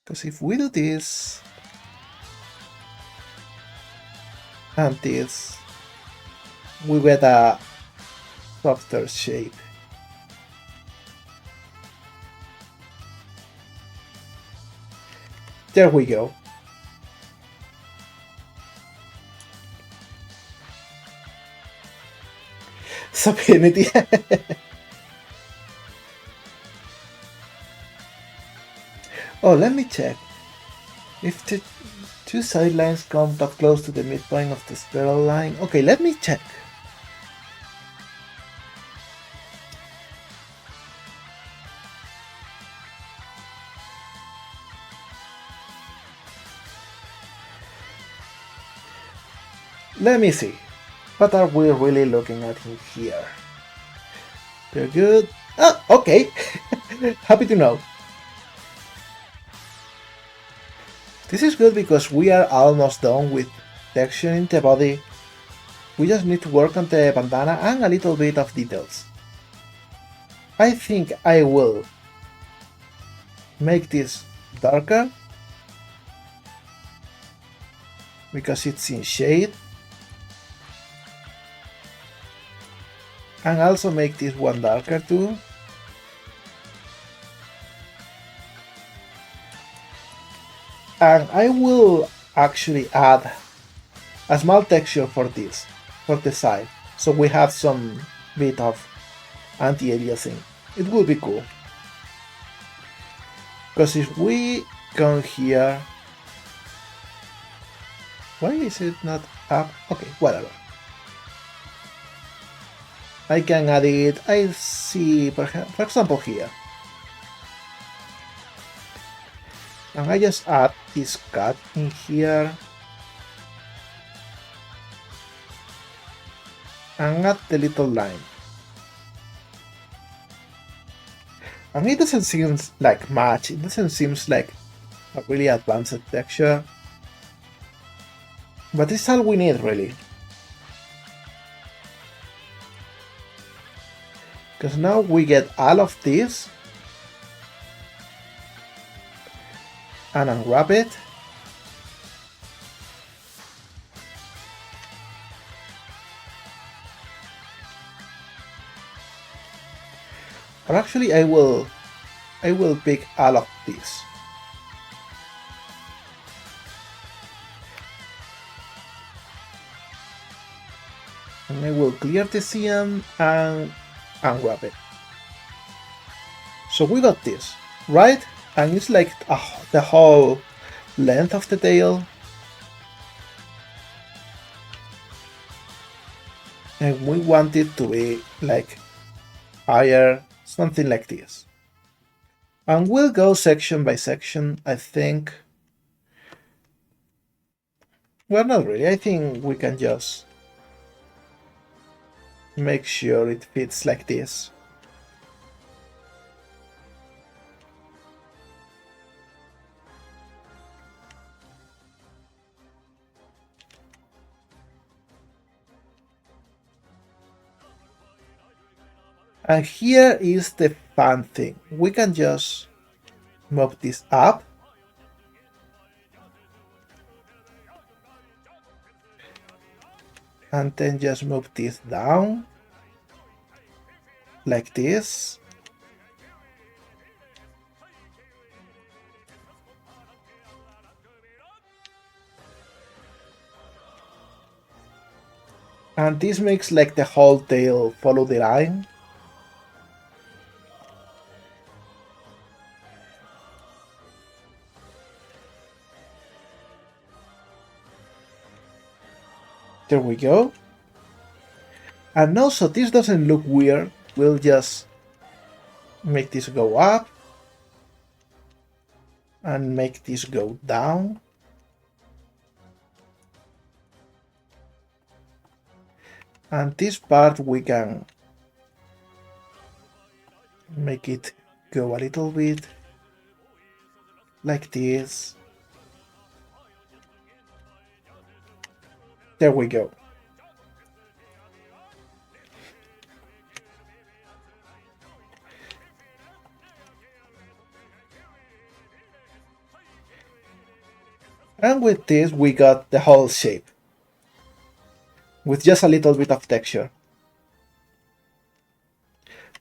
Because if we do this and this, we get a softer shape. There we go. Sublimity. Oh, let me check. If the two sidelines come up close to the midpoint of the spiral line. Okay, let me check. Let me see. What are we really looking at in here? They're good. Ah, okay. Happy to know. This is good because we are almost done with texturing the body. We just need to work on the bandana and a little bit of details. I think I will make this darker because it's in shade. and also make this one darker too. And I will actually add a small texture for this, for the side, so we have some bit of anti-aliasing. It will be cool. Because if we come here, why is it not up? Okay, whatever. I can add it, I see, for example here. And I just add this cut in here. And add the little line. And it doesn't seem like much, it doesn't seem like a really advanced texture. But it's all we need really. Because now we get all of this and unwrap it. Or actually I will pick all of this. And I will clear the CM and unwrap it. So we got this, right? And it's like the whole length of the tail. And we want it to be like higher, something like this. And we'll go section by section, I think. Well, not really, I think we can just make sure it fits like this. And here is the fun thing. We can just move this up. And then just move this down. Like this. And this makes like the whole tail follow the line. There we go. And also this doesn't look weird. We'll just make this go up. And make this go down. And this part we can make it go a little bit like this. There we go. And with this we got the whole shape. With just a little bit of texture.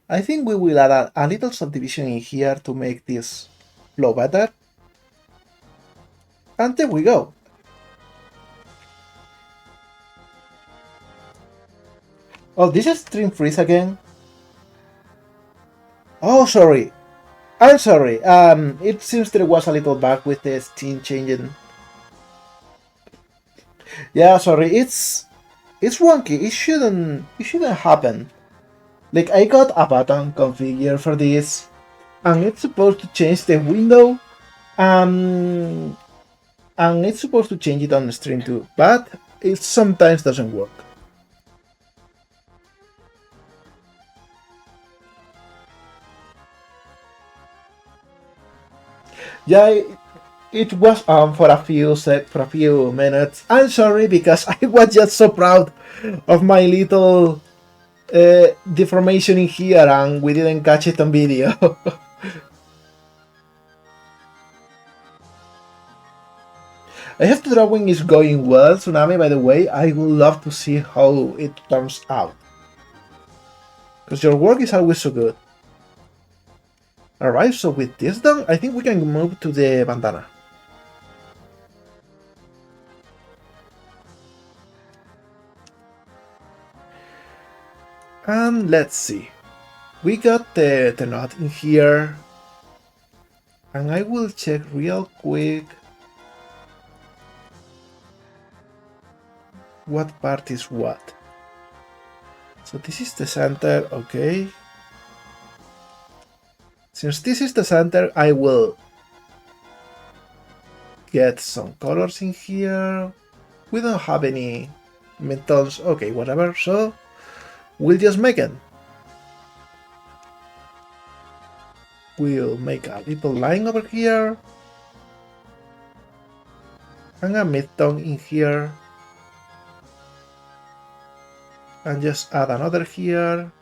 I think we will add a little subdivision in here to make this flow better. And there we go. Oh, this is stream freeze again. Oh, sorry. I'm sorry. It seems there was a little bug with the scene changing. Yeah, sorry. It's wonky. It shouldn't happen. Like I got a button configured for this, and it's supposed to change the window, and it's supposed to change it on the stream too, but it sometimes doesn't work. Yeah, it was on for a few minutes. I'm sorry because I was just so proud of my little deformation in here and we didn't catch it on video. I hope the drawing is going well, Tsunami, by the way. I would love to see how it turns out. Because your work is always so good. Alright, so with this done, I think we can move to the bandana. And let's see. We got the knot in here. And I will check real quick what part is what. So this is the center, okay. Since this is the center, I will get some colors in here. We don't have any metals, okay, whatever, so we'll just make it. We'll make a little line over here. And a midtone in here. And just add another here,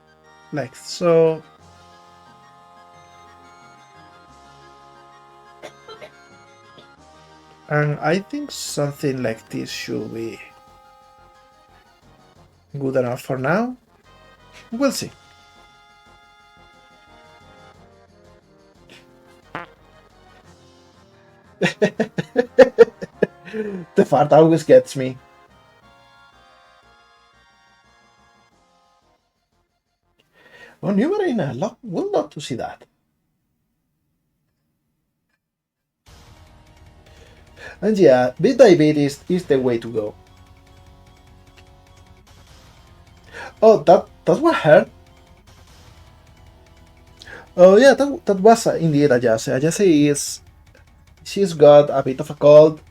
like so. And I think something like this should be good enough for now. We'll see. The fart always gets me. Oh, new arena. Would love to see that. And yeah, bit by bit is the way to go. Oh, that's what hurt. Oh yeah, that was indeed Ayase. She's got a bit of a cold,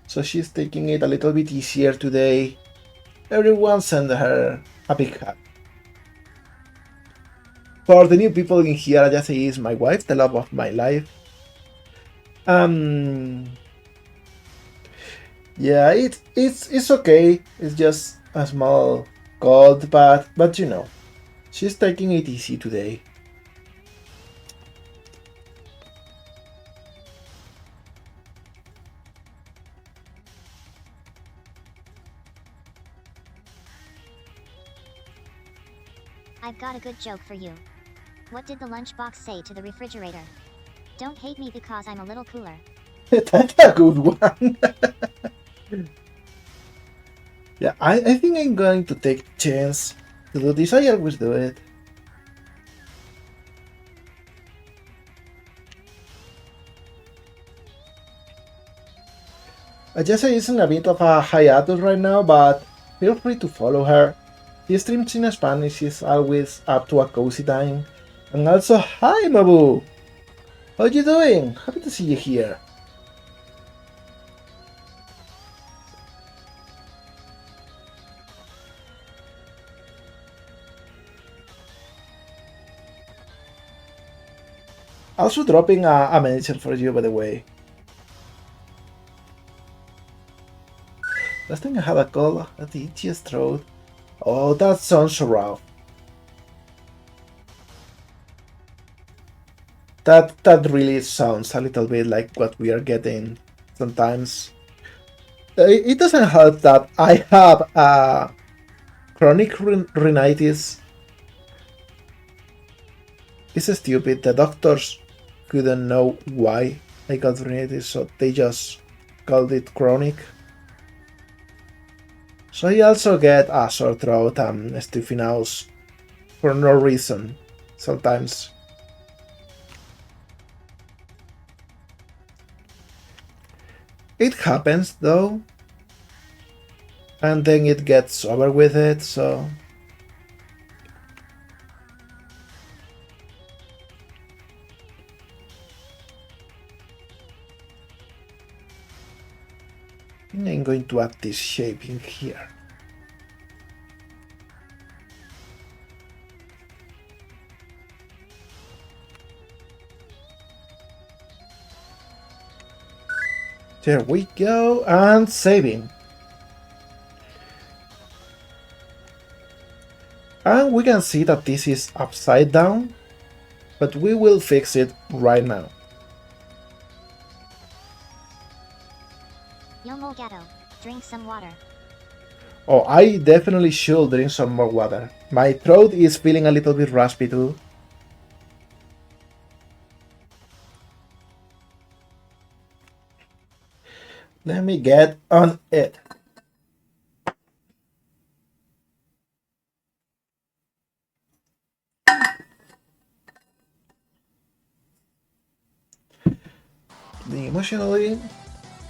so she's taking it a little bit easier today. Everyone send her a big hug. For the new people in here, Ayase is my wife, the love of my life. Yeah, it's okay. It's just a small cold, but you know, she's taking it easy today. I've got a good joke for you. What did the lunchbox say to the refrigerator? Don't hate me because I'm a little cooler. That's a good one. Yeah, I think I'm going to take a chance to do this. I always do it. Jesse is in a bit of a hiatus right now, but feel free to follow her. She streams in Spanish, she's always up to a cozy time. And also, hi Mabu! How you doing? Happy to see you here. Also dropping a mention for you, by the way. Last time I had a cold at the itchiest throat. Oh, that sounds so rough. That really sounds a little bit like what we are getting sometimes. It doesn't help that I have a chronic rhinitis. It's stupid. The doctors couldn't know why I got rhinitis, so they just called it chronic. So I also get a sore throat and stuffy nose for no reason sometimes. It happens though, and then it gets over with it, so I think I'm going to add this shape in here. There we go, and saving. And we can see that this is upside down, but we will fix it right now. Yo mo gato, drink some water. Oh, I definitely should drink some more water. My throat is feeling a little bit raspy too. Let me get on it. The emotionally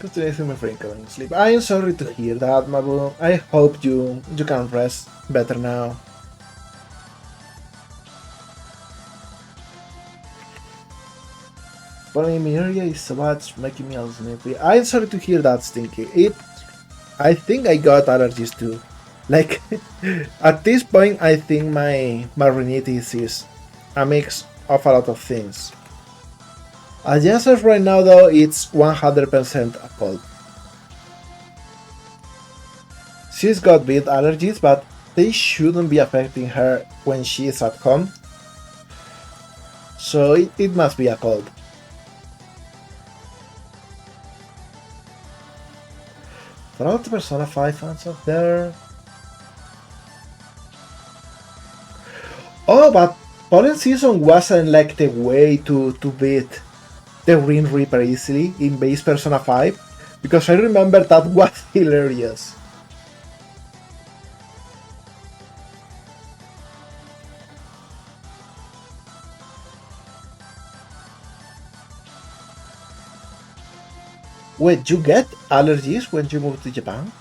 continuously my friend going to sleep. I am sorry to hear that, Mabu. I hope you can rest better now. Polymyria is what's making me all sleepy. I'm sorry to hear that, Stinky. I think I got allergies too. Like, at this point, I think my rhinitis is a mix of a lot of things. As of right now, though, it's 100% a cold. She's got bit allergies, but they shouldn't be affecting her when she is at home, so it must be a cold. For all the Persona 5 fans out there. Oh, but Pollen Season wasn't like the way to beat the Green Reaper easily in base Persona 5, because I remember that was hilarious. Wait, you get allergies when you move to Japan?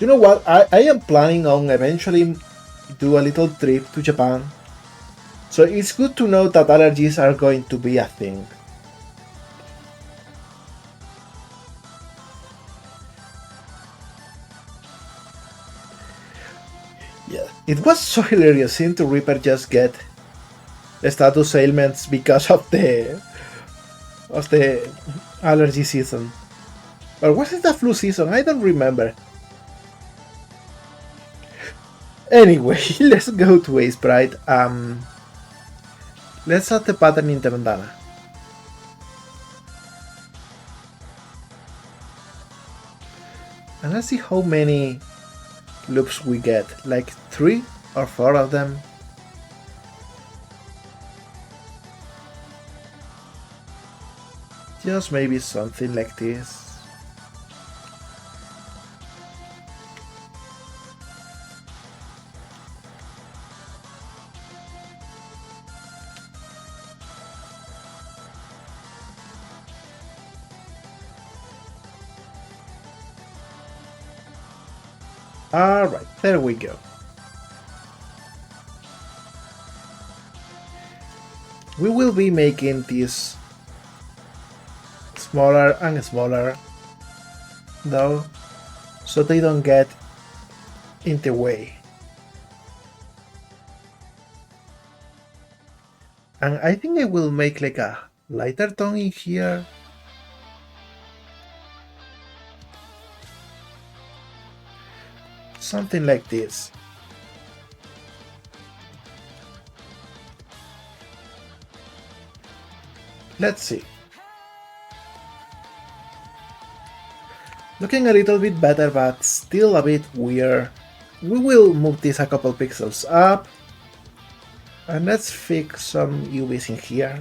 You know what? I am planning on eventually do a little trip to Japan. So it's good to know that allergies are going to be a thing. Yeah, it was so hilarious seeing the Reaper just get status ailments because of the allergy season. Or was it the flu season? I don't remember. Anyway, let's go to Ace Sprite. Let's add the pattern in the bandana. And let's see how many loops we get. Like 3 or 4 of them. Just maybe something like this. Alright, there we go. We will be making this smaller and smaller though, so they don't get in the way. And I think I will make like a lighter tone in here. Something like this. Let's see. Looking a little bit better, but still a bit weird. We will move this a couple pixels up. And let's fix some UVs in here.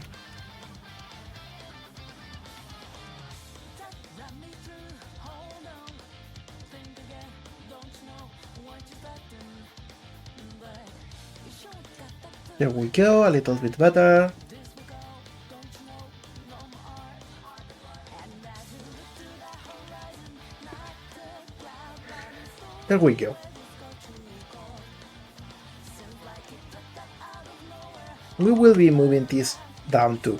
There we go, a little bit better. There we go. We will be moving this down too.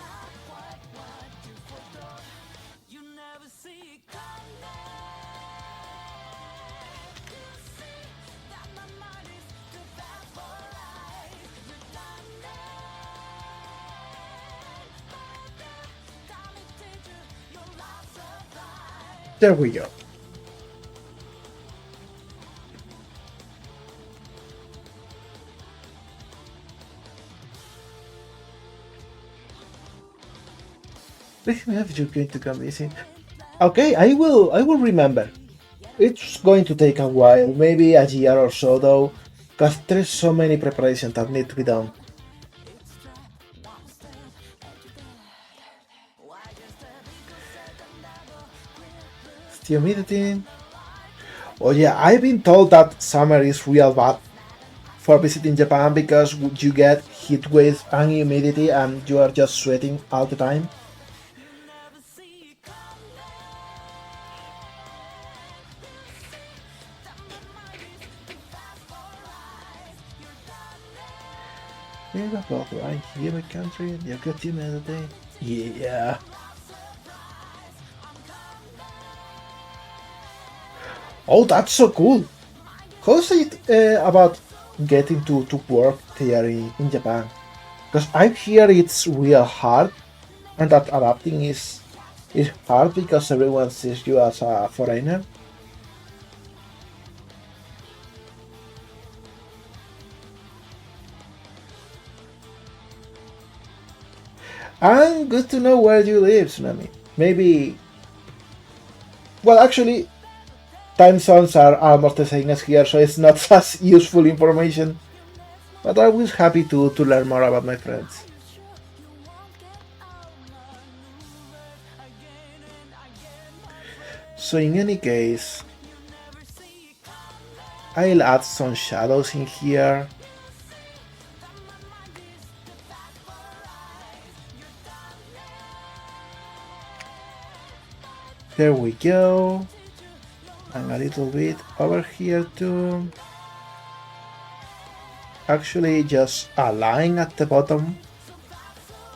There we go. Let me have you going to come visit. Okay, I will remember. It's going to take a while, maybe a year or so though, because there's so many preparations that need to be done. The humidity. Oh yeah, I've been told that summer is real bad for visiting Japan because you get heat waves and humidity and you are just sweating all the time. Yeah, about right here, my country, you got humidity. Yeah. Oh, that's so cool. How's it about getting to work there in Japan? Because I hear it's real hard and that adapting is hard because everyone sees you as a foreigner. And good to know where you live, Tsunami. Maybe, well, actually, time zones are almost the same as here, so it's not such useful information. But I was happy to learn more about my friends. So in any case, I'll add some shadows in here. There we go. And a little bit over here too. Actually, just a line at the bottom.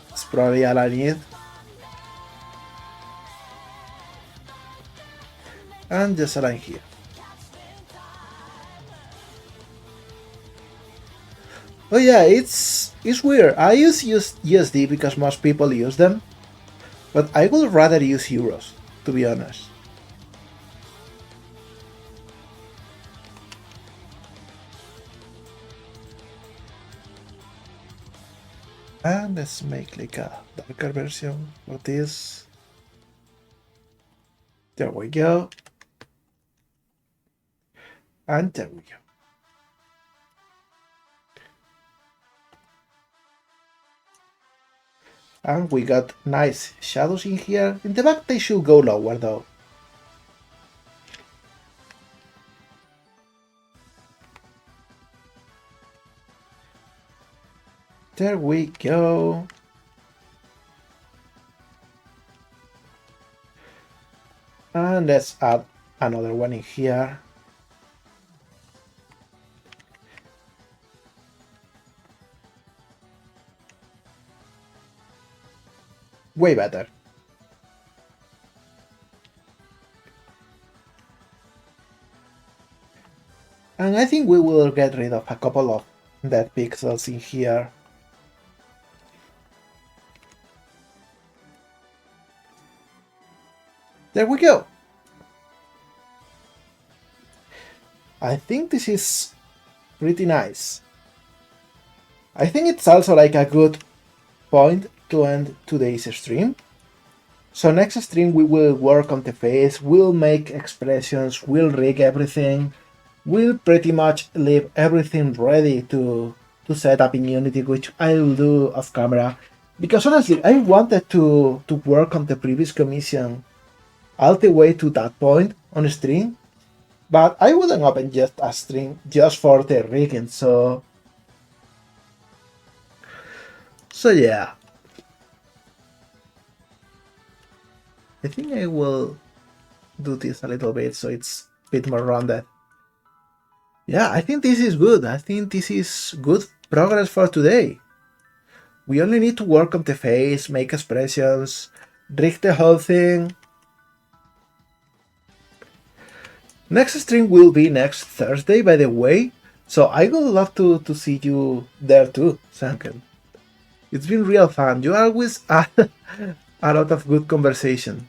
It's probably all I need. And just a line here. Oh yeah, it's weird. I use USD because most people use them, but I would rather use euros, to be honest. And let's make like a darker version of this. There we go. And there we go. And we got nice shadows in here. In the back they should go lower though. There we go. And let's add another one in here. Way better. And I think we will get rid of a couple of dead pixels in here. There we go. I think this is pretty nice. I think it's also like a good point to end today's stream. So next stream we will work on the face, we'll make expressions, we'll rig everything, we'll pretty much leave everything ready to set up in Unity, which I'll do off camera. Because honestly, I wanted to work on the previous commission all the way to that point on stream, but I wouldn't open just a stream just for the rigging, so yeah. I think I will do this a little bit so it's a bit more rounded. Yeah, I think this is good. I think this is good progress for today. We only need to work on the face, make expressions, rig the whole thing. Next stream will be next Thursday, by the way, so I would love to see you there too, Sanken. It's been real fun. You always add a lot of good conversation.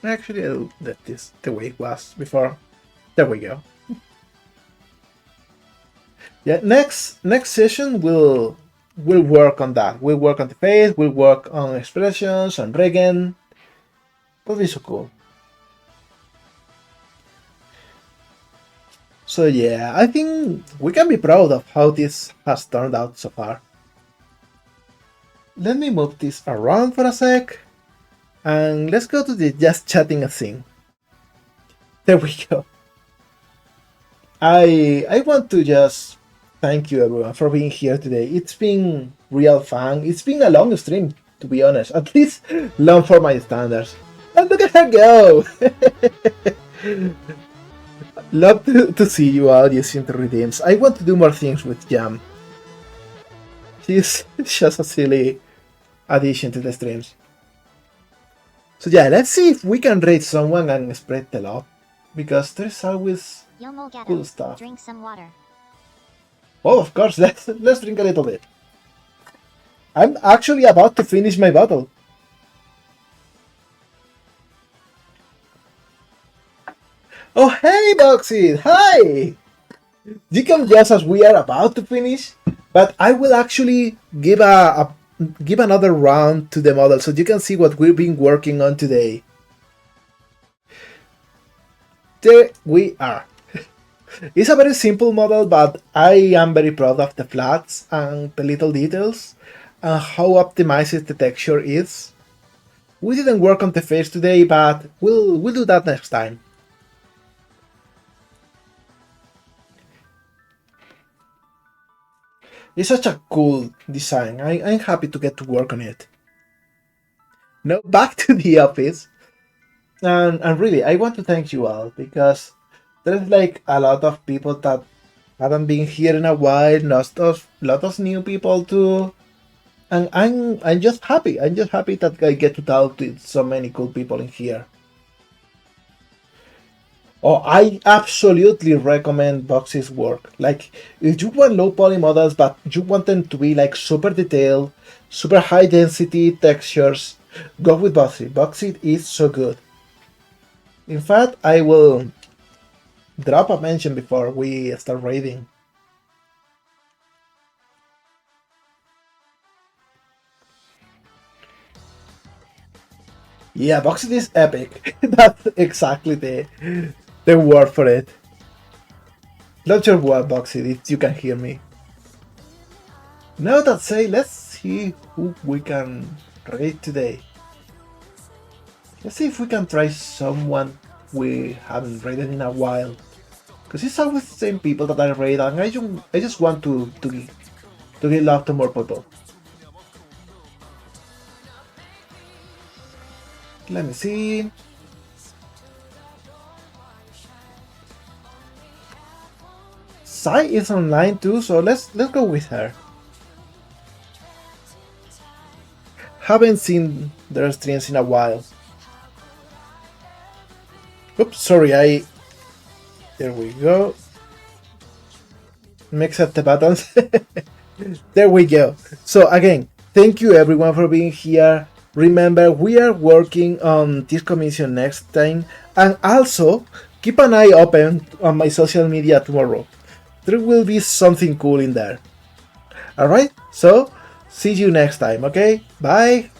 Actually, I'll let this the way it was before. There we go. Yeah, next session will we'll work on that. We'll work on the face, we'll work on expressions, on regen. That'll be so cool. So yeah, I think we can be proud of how this has turned out so far. Let me move this around for a sec. And let's go to the just chatting a scene. There we go. I want to just thank you everyone for being here today. It's been real fun. It's been a long stream, to be honest. At least long for my standards. And look at her go! Love to see you all using the redeems. I want to do more things with Jam. She's just a silly addition to the streams. So yeah, let's see if we can rate someone and spread the love. Because there's always cool stuff. Drink some water. Oh, of course, let's drink a little bit. I'm actually about to finish my bottle. Oh, hey, Boxy! Hi! You can just as we are about to finish, but I will actually give give another round to the model so you can see what we've been working on today. There we are. It's a very simple model, but I am very proud of the flats and the little details and how optimized the texture is. We didn't work on the face today, but we'll do that next time. It's such a cool design. I'm happy to get to work on it. Now back to the office. And really, I want to thank you all because there's like a lot of people that haven't been here in a while, lot of new people too. And I'm just happy. I'm just happy that I get to talk to so many cool people in here. Oh, I absolutely recommend Boxy's work. Like, if you want low poly models, but you want them to be like super detailed, super high density textures, go with Boxy. Boxy is so good. In fact, I will drop a mention before we start raiding. Yeah, Boxy is epic. That's exactly the word for it. Not your word, Boxy, if you can hear me. Now that said, let's see who we can raid today. Let's see if we can try someone we haven't raided in a while. Because it's always the same people that I raid, and I just want to give love to more people. Let me see. Sai is online too, so let's go with her. Haven't seen their streams in a while. Oops, sorry, there we go. Mix up the buttons. There we go. So again, thank you everyone for being here. Remember, we are working on this commission next time, and also keep an eye open on my social media tomorrow. There will be something cool in there. Alright, so see you next time, okay? Bye!